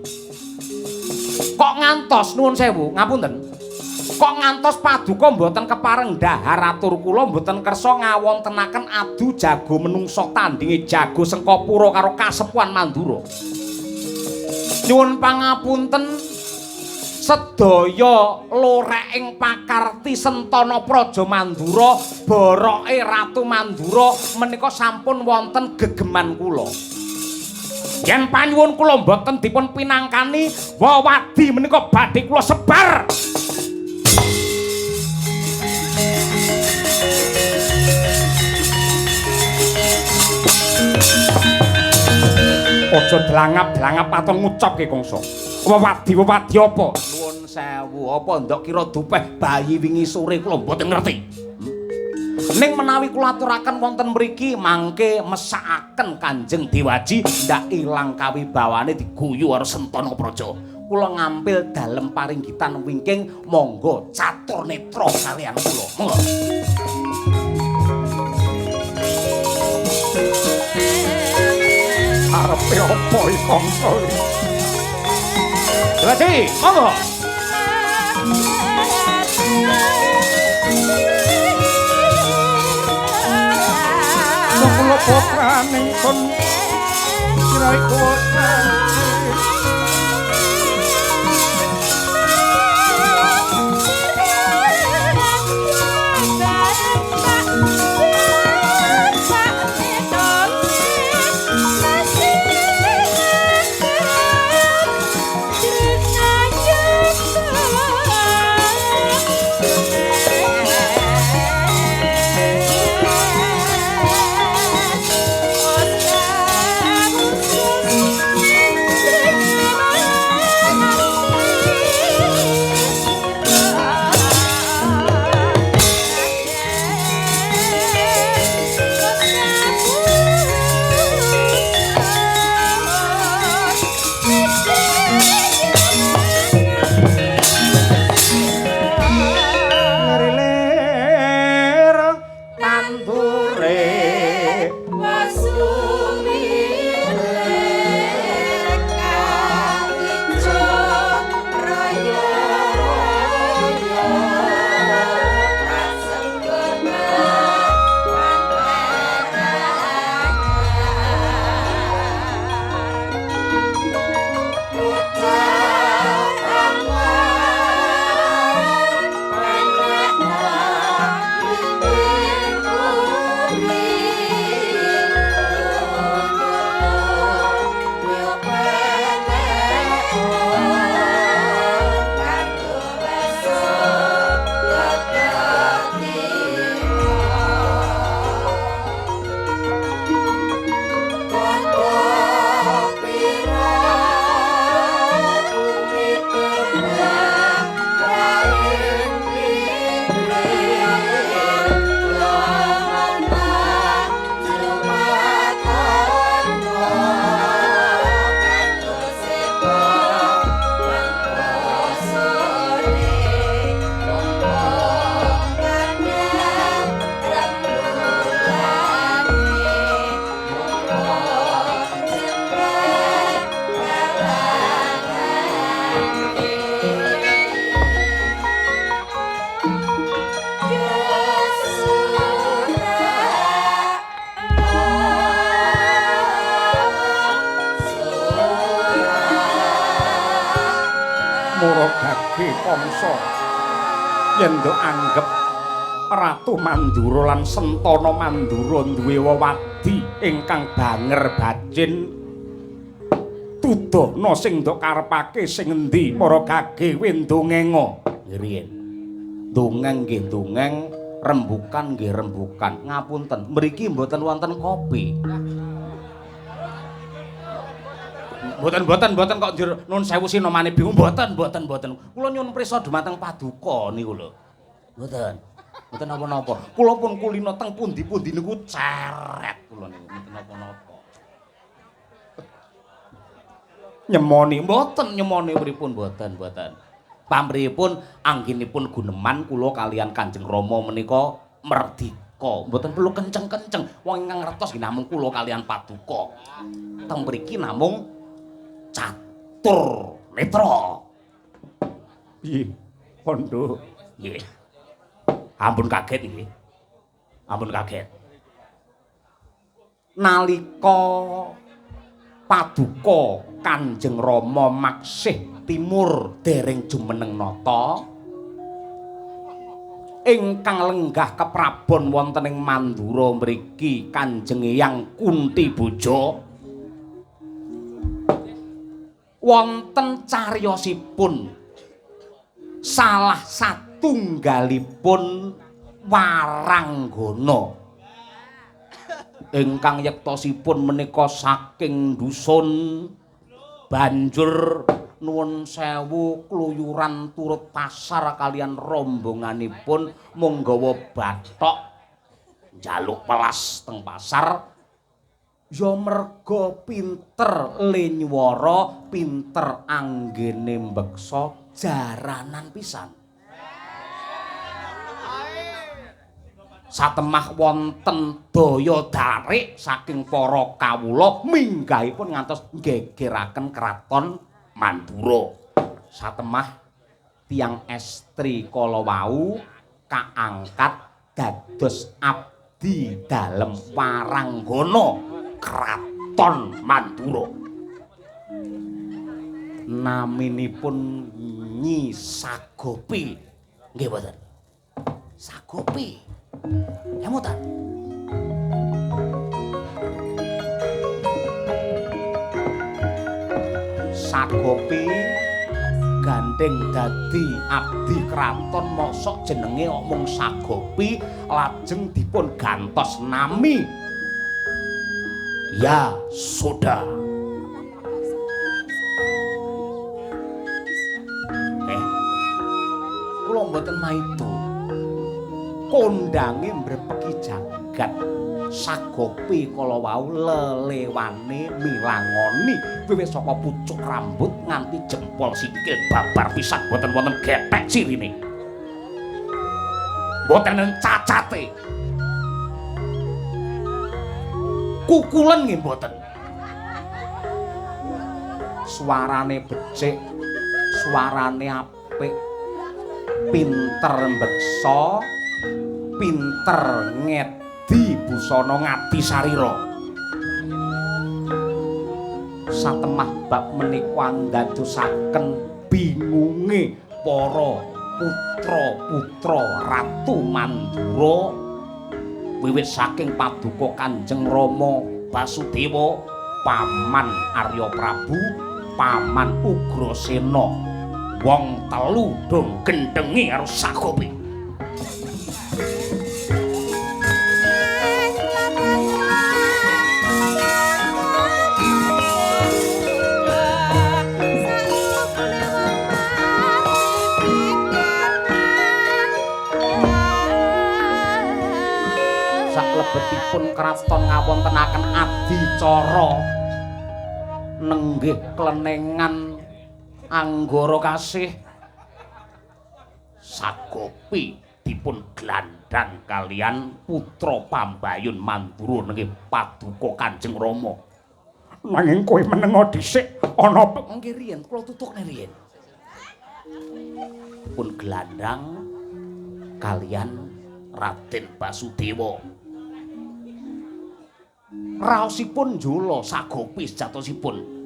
S1: Kok ngantos nuwun sewu, ngapunten. Kok ngantos paduka mboten kepareng dhahar atur kula mboten kersa ngawontenaken adu jago menungsa tandinge jago Sengkapura karo Kasepuhan Mandura. Nyuwun pangapunten sedaya loreking pakarti Sentana Praja Mandura boroke Ratu Mandura menika sampun wonten gegeman kula. Yen panyuwun kula mboten dipun pinangkani wewadi menika badhe kula sebar. Aja dlangap-dlangap aton ngucapke kongso. Wewadi apa? Nuwun sewu, apa ndok kira dupeh bayi wingi sore kula mboten ngerti. Ning menawi kula aturaken wonten mriki mangke mesakaken Kanjeng Dewaji ndak ilang kawibawane diguyu karo Sentana Praja. Kula ngampil dalem paringgitan wingking monggo catur netra kaliyan kula. Monggo. Arepe apa iki kongso iki? Dewaji, monggo. Kula putraning sun sirai kuwasa. Kamsa yen nduk anggep Ratu Mandura lan Sentana Mandura duwe wewadi ingkang banger bajin tudono sing nduk karepake sing endi para gagewe ndongenga ngriyen dongeng nggih dongeng rembukan nggih rembukan ngapunten mriki mboten wonten kopi. Mboten kok nuwun sewu sinomane bingung mboten. Kula nyuwun prisa dumateng paduka niku lho. Mboten napa-napa. Kula pun kulina teng pundi-pundi niku ceret kula niku mboten napa-napa. Nyemoni mboten nyemoni pripun mboten.
S2: Pamrihipun anggenipun guneman kula kalian Kanjeng Rama menika merdika. Mboten perlu kenceng-kenceng. Wong ingkang ngertos nggih namung kula kalian Paduka. Teng mriki namung catur netra.
S1: Piye? Kondo.
S2: Nggih. Ampun kaget nggih. Ampun kaget. Nalika Paduka Kanjeng Rama maksih timur dereng jumeneng nata ingkang lenggah keprabon wonten ing Mandura mriki Kanjeng Eyang Kunti Boja wonten cariyosipun salah satunggalipun waranggana ingkang yektosipun menika saking dusun banjur nuwun sewu kluyuran turut pasar kalian rombonganipun mung nggawa bathok njaluk pelas teng pasar ya merga pinter lenywara pinter anggene mbeksa jaranan pisan. Satemah wonten daya darik saking para kawula minggahipun ngantos nggegeraken kraton Mandura. Satemah tiyang estri kala wau kaangkat dados abdi dalem waranggana kraton Mandura. Naminipun Nyi Sagopi. Nggih mboten? Sagopi. Ya mboten. Sagopi gandeng dadi abdi kraton mosok jenenge kok mung Sagopi lajeng dipun gantos nami Ya Soda. Kula mboten maido. Kondange mbrepeki jagat Sagopi kala wau lelewane milangoni wiwit saka pucuk rambut nganti jempol sikil babar pisan boten wonten gethek sirine. Boten cacate. Kukulen nggih mboten. Suarane becik, suarane apik, pinter mbeksa, pinter ngedi busana ngadi sarira. Satemah bab menika ndadosaken bingunge para putra-putra Ratu Mandura wiwit saking Paduka Kanjeng Rama Basudewa, Paman Arya Prabu, Paman Ugrasena. Wong telu dong gendhengi karo Sagopi. Salebetipun kraton ngawontenaken adicara nenggih klenengan Anggara kasih Sagopi dipun glandhang kalian putra Pambayun Mandura nggih Paduka Kanjeng Rama.
S1: Nanging kowe menengo dhisik ana
S2: nggih riyen kula tutukne riyen. Pun glandhang kalian Raden Basudewa. Raosipun njula Sagopi sejatosipun.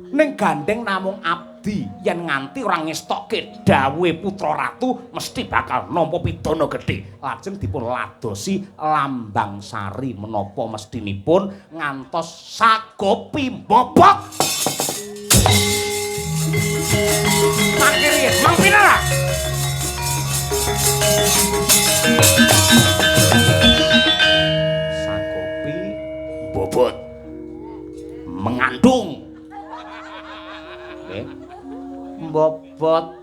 S2: Ning gandeng namung abdi yen nganti ora ngestokke dawuhe putra ratu mesti bakal nampa pidana gedhe. Lajeng dipun ladosi lambang sari menapa mestinipun ngantos Sagopi mbobot. Mangkiri, mangpinara. Sagopi mbobot mengandung mbobot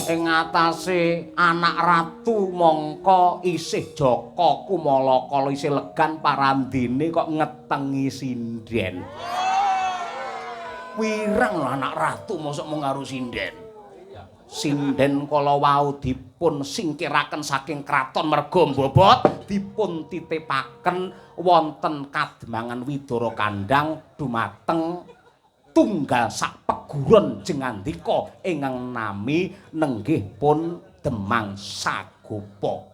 S2: ing atase anak ratu mongko isih Jaka Kumala kala isih legan parandene kok ngetengi sinden. Wirang lho anak ratu mosok mung karo sinden. sinden kala wau dipun singkiraken saking kraton merga mbobot dipun titipaken wonten kademangan Widara Kandhang dumateng tunggal sak peguron jengandika ingkang nami nenggih pun Demang Sagopa.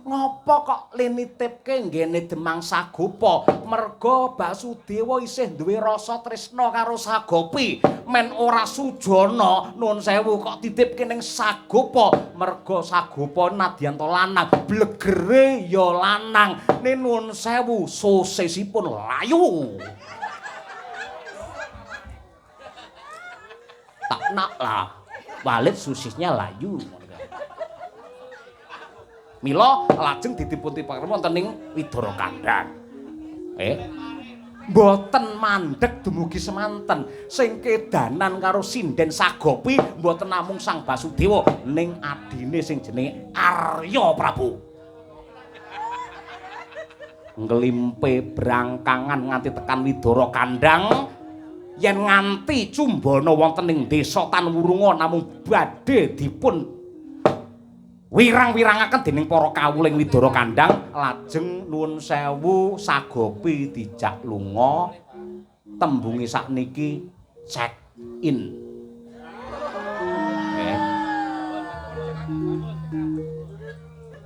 S2: Ngopo kok linitipke nggene Demang Sagopa? Merga Basudewa isih duwe rasa tresna karo Sagopi. Men ora sujana nuwun sewu kok titipke ning Sagopa. Merga Sagopa nadyan to lanang, blegere ya lanang. Nuwun sewu sosesipun layu. Tak nak lah, walit susisnya layu. Mila lajeng ditipun-tipaken wonten ing Widara Kandhang. Mboten mandheg dumugi semanten. Sing kedanan karo sinden Sagopi mboten namung Sang Basudewa ning adine sing jenenge Arya Prabu. Nglimpe brangkangan nganti tekan Widara Kandhang. Yen nganti cumbana wonten ing desa Tanwurunga namung badhe dipun wirang-wirangaken dening para kawuling Widara Kandhang, lajeng nuwun sewu Sagopi dijak lunga tembunge sakniki check in.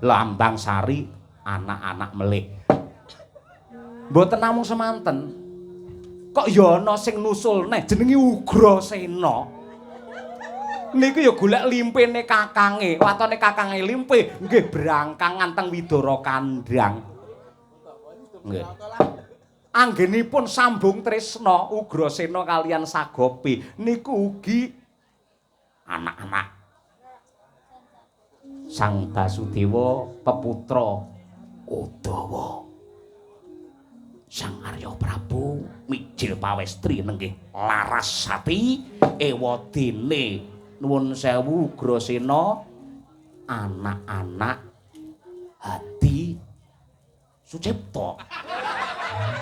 S2: Lambang Sari anak-anak melih. Mboten namung semanten. Kok ya ana sing nusulne jenenge Ugrasena. Niku ya golek limpene kakange, watone kakange limpe nggih brangkangan teng Widara Kandhang. Nggih. Anggenipun sambung tresna Ugrasena kaliyan Sagopi niku ugi anak-anak Sang Basudewa peputra Udawa. Sang Arya Prabu mijil pawestri nenggih Larasati ewadene nuwun sewu Ugrasena anak-anak Hadi Sucipta.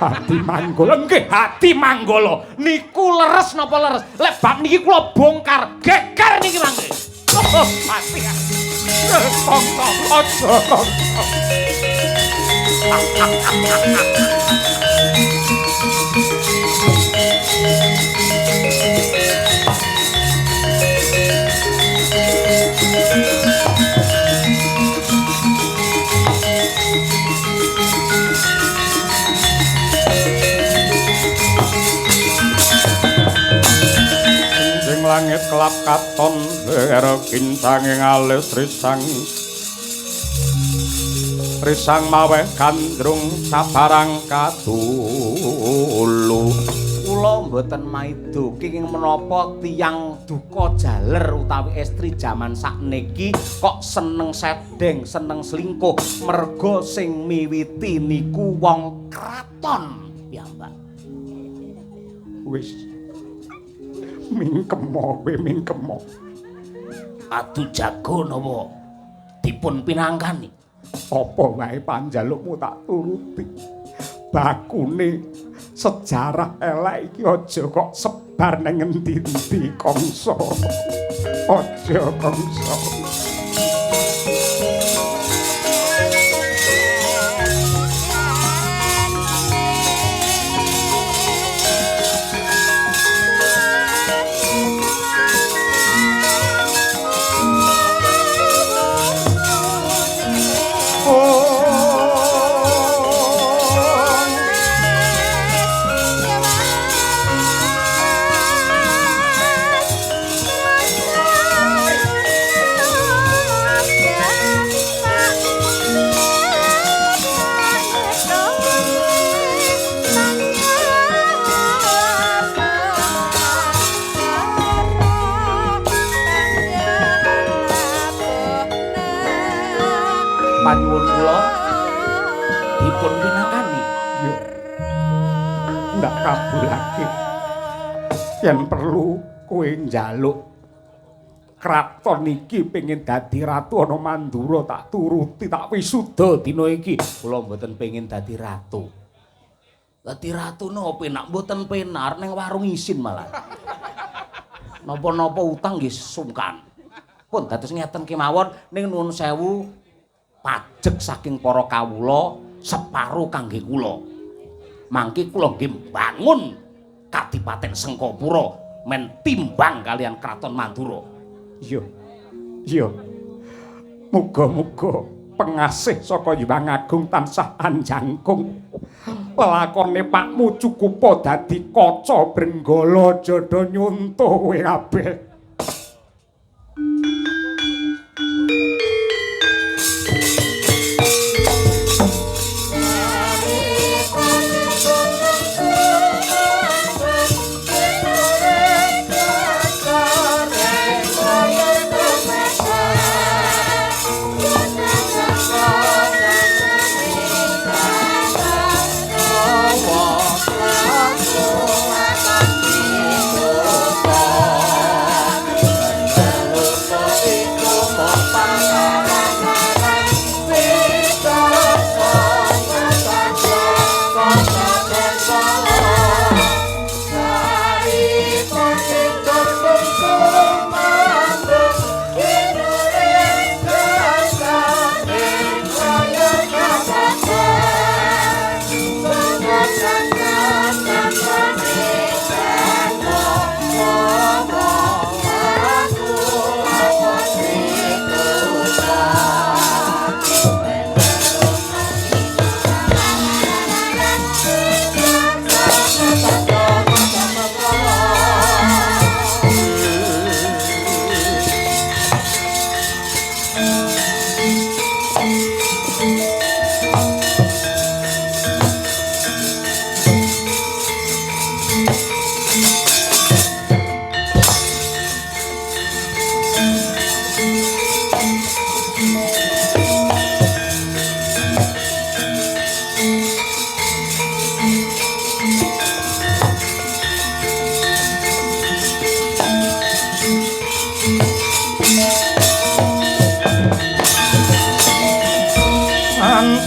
S2: Hadi Manggala nggih, Hadi Manggala niku leres napa leres? Lek bab niki kula bongkar, geger niki mangke. Oh, mati. Kongko aja kongko.
S1: Langit kelap katon ero kincanging alis risang maweh gandrung sabarang kadulu.
S2: Kula mboten maido kenging menapa tiyang duka jaler utawi estri jaman sakniki kok seneng sedeng, seneng selingkuh merga sing miwiti niku wong kraton piyambak.
S1: Wis mingkemo kowe mingkemo.
S2: Adu jago napa dipun pinanggani?
S1: Apa wae panjalukmu tak turuti. Bakune sejarah elek iki aja kok sebar nang endi-endi Kangsa. Aja Kangsa.
S2: Panyuwun kula dipun pinangkani.
S1: Yo. Ndak kabulake. Yen perlu kowe njaluk kraton iki pengin dadi ratu ana Mandura tak turuti tak wisuda dina iki.
S2: Kula mboten pengin dadi ratu. Dadi ratu napa penak mboten penak ning warung isin malah. Napa-napa utang nggih sungkan. Pun dados ngeten kemawon ning nuwun sewu pajek saking para kawula separo kangge kula. Mangke kula nggih mbangun Kadipaten Sengkapura men timbang kalian Kraton Mandura.
S1: Iya. Iya. Muga-muga pengasih saka Hyang Agung tansah anjangkung. Lakone Pakmu cukup dadi kaca Brenggala Jada nyuntuh kowe kabeh.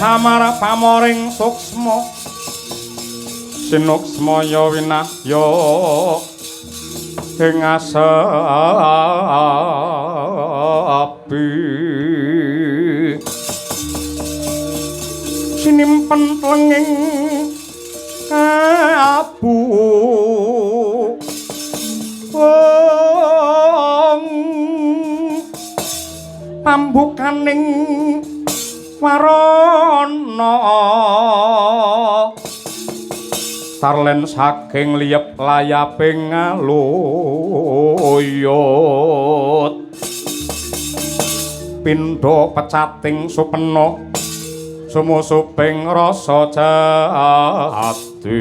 S1: Samara pamoring suksma sinuksmaya winahya ing asapi sinimpen tlenging abu pambukaning warana tarlen saking liyep layaping ngaluyut pindha pecating supena sumusuping rasa jati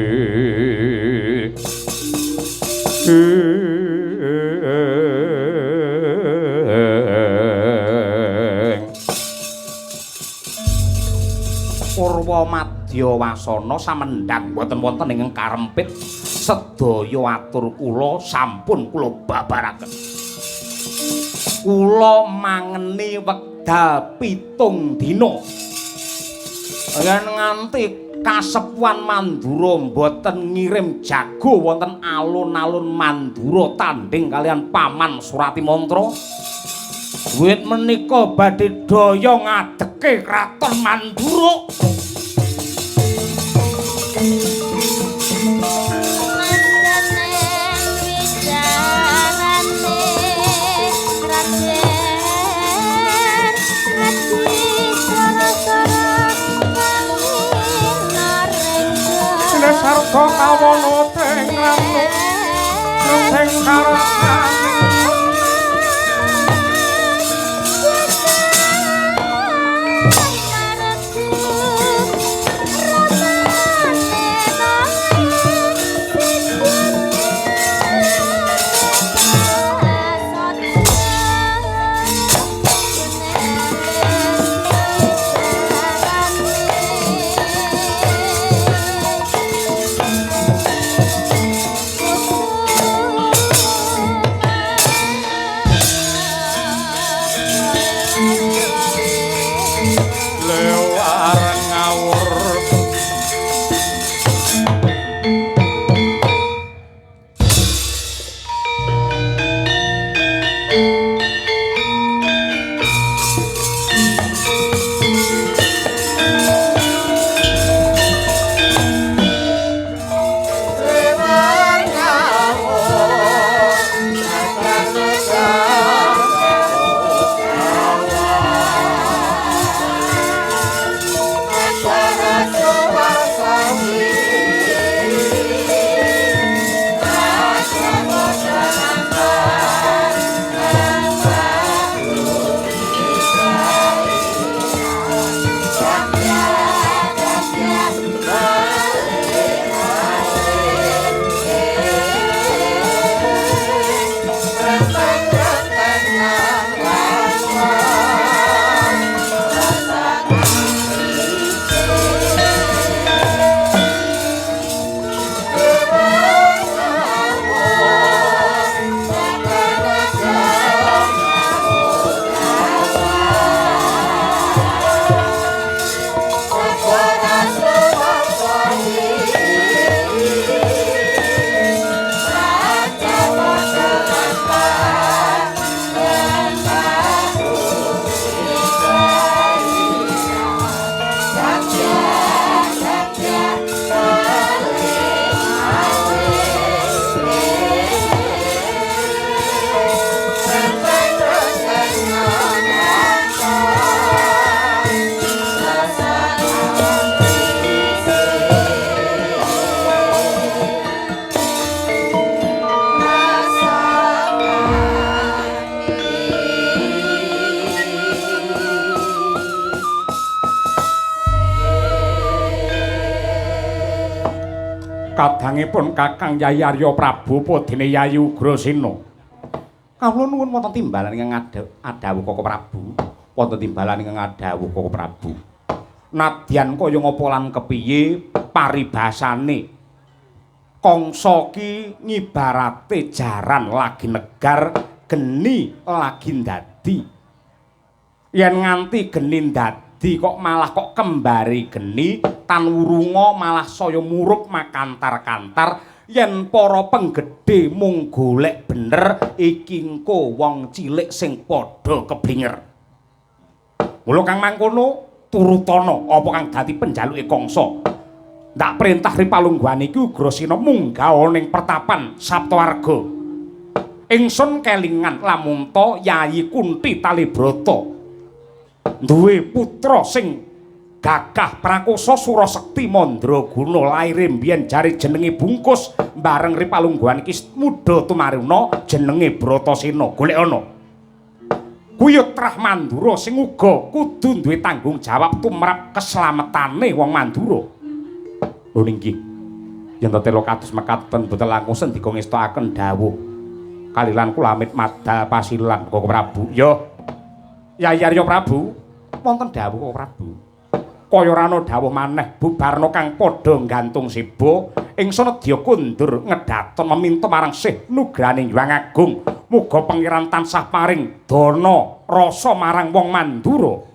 S2: Purwa Madya Wasana samendhang boten wonten ingkang karempit sedaya atur kula sampun kula babaraken. Kula mangeni wekdal 7 dina. Yen nganti kasepuhan Mandura boten ngirim jago wonten alun-alun Mandura tanding kalian Paman Surati Mantra. Wit menika badhe daya ngadeke Kraton Mandura. Sarta kawono teng ranu sing karasane
S1: Kadangipun Kakang Yayi Arya Prabu Padine Yayi Ugrasena. Kawula nuwun wonten timbalan ingkang adhawuh Koko Prabu. Wonten timbalan ingkang adhawuh Koko Prabu. Nadyan kaya ngapa lan kepiye paribasane Kangsa ki ngibarate jaran lagi negar, geni lagi ndadi. Yen nganti geni ndadi kok malah kok kembari geni, tan wurunga malah saya murub makantar-kantar, yen para penggedhe mung golek bener iki engko wong cilik sing padha keblinger. Mula kang mangkono turutana apa kang dadi penjaluke Kangsa. Ndak perintah Ripalungguhan iki Ugrasena munggah ning pertapan Saptawarga. Ingsun kelingan lamun ta Yayi Kunti Talibrata duwe putra sing gagah prakosa Surasekti Mandraguna, laire mbiyen jare jenenge Bungkus, bareng Ripalungguhan iki mudha tumaruna jenenge Bratasena. Golek ana Kuyut Trah Mandura sing uga kudu duwe tanggung jawab tumrap keslametane wong Mandura. Lho nggih. Yen telo kados mekaten boten langkung sendika ngestakaken dawuh kalilan kula amit madha pasilan Koko Prabu. Ya. Yayi Arya Prabu, wonten dawuh Koko Prabu. Kaya rana dawuh maneh bubarna kang padha nggantung siba, ingsun nedya kundur ngedaton meminta marang Sih nugraning Hyang Agung. Muga pangeran tansah paring dana rasa marang wong Mandura.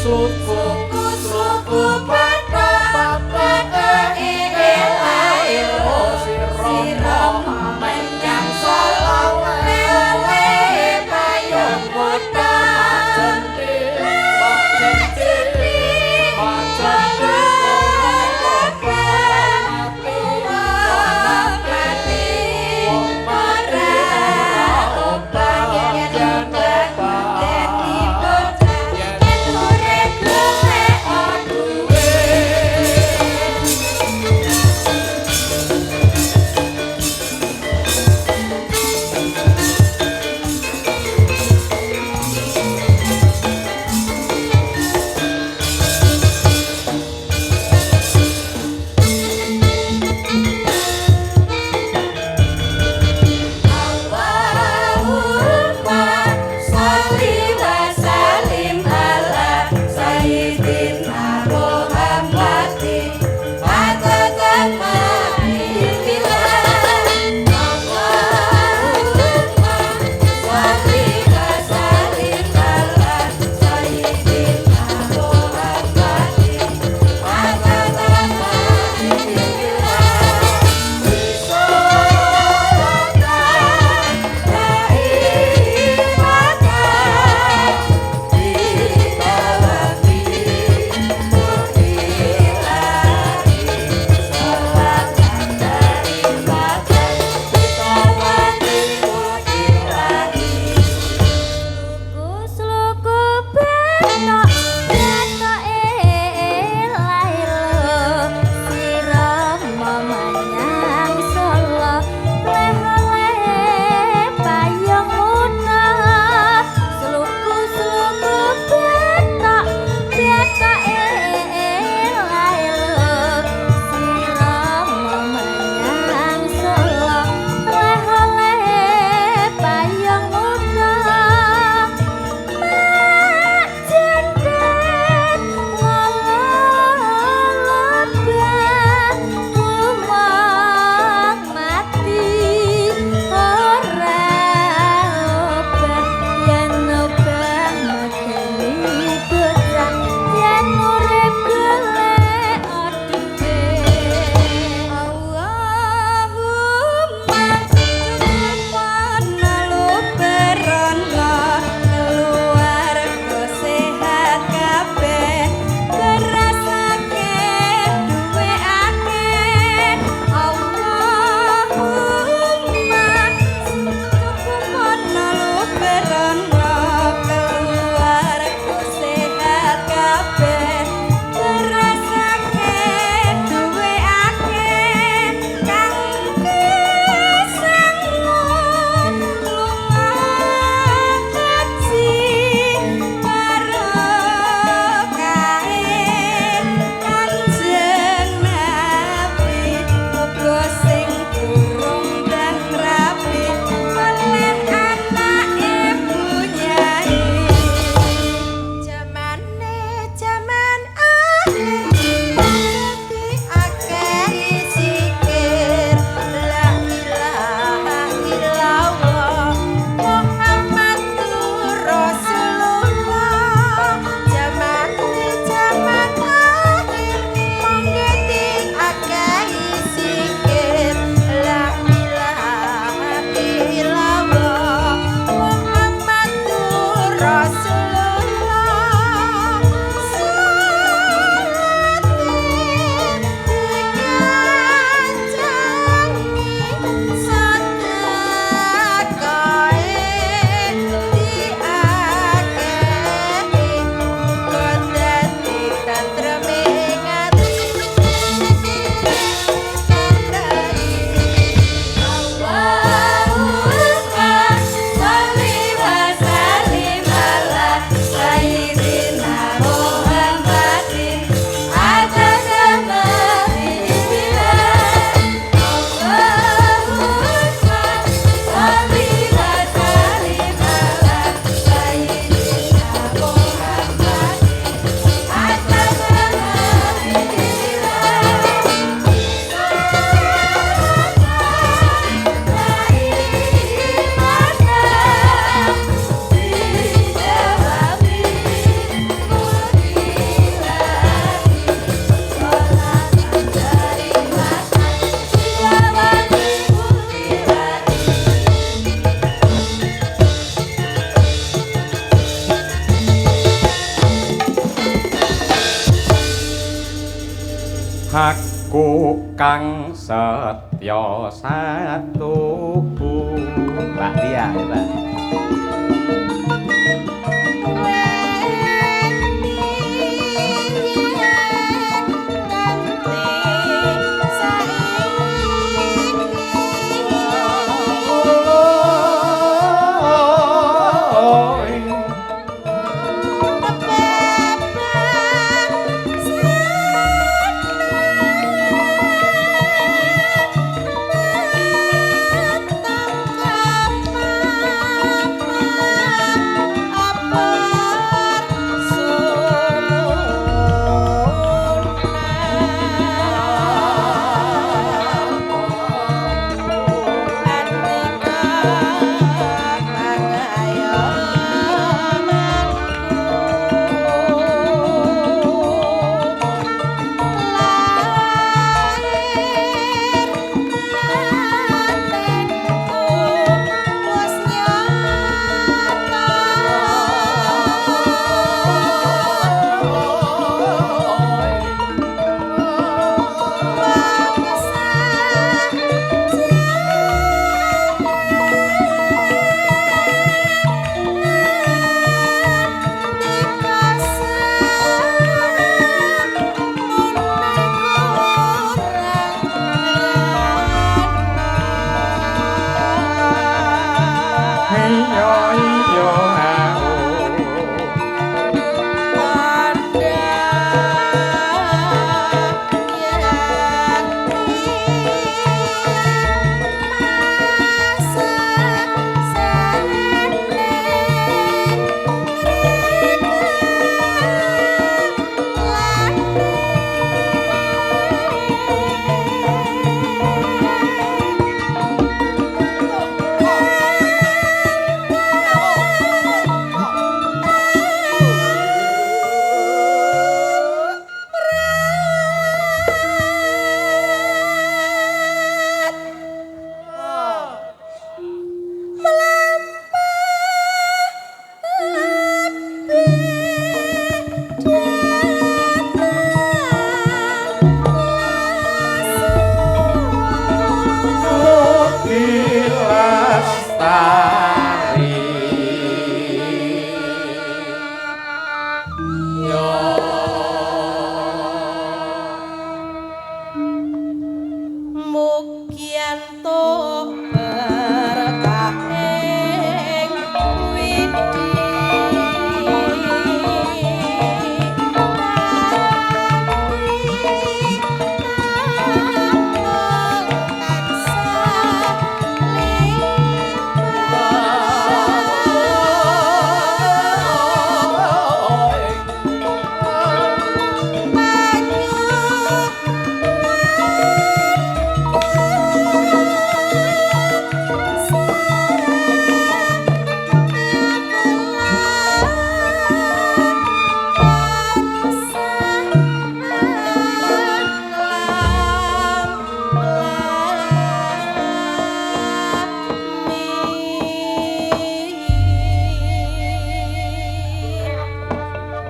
S3: Urip
S1: aku kang setya satuku Mbak Dia ya Mbak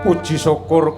S1: puji syukur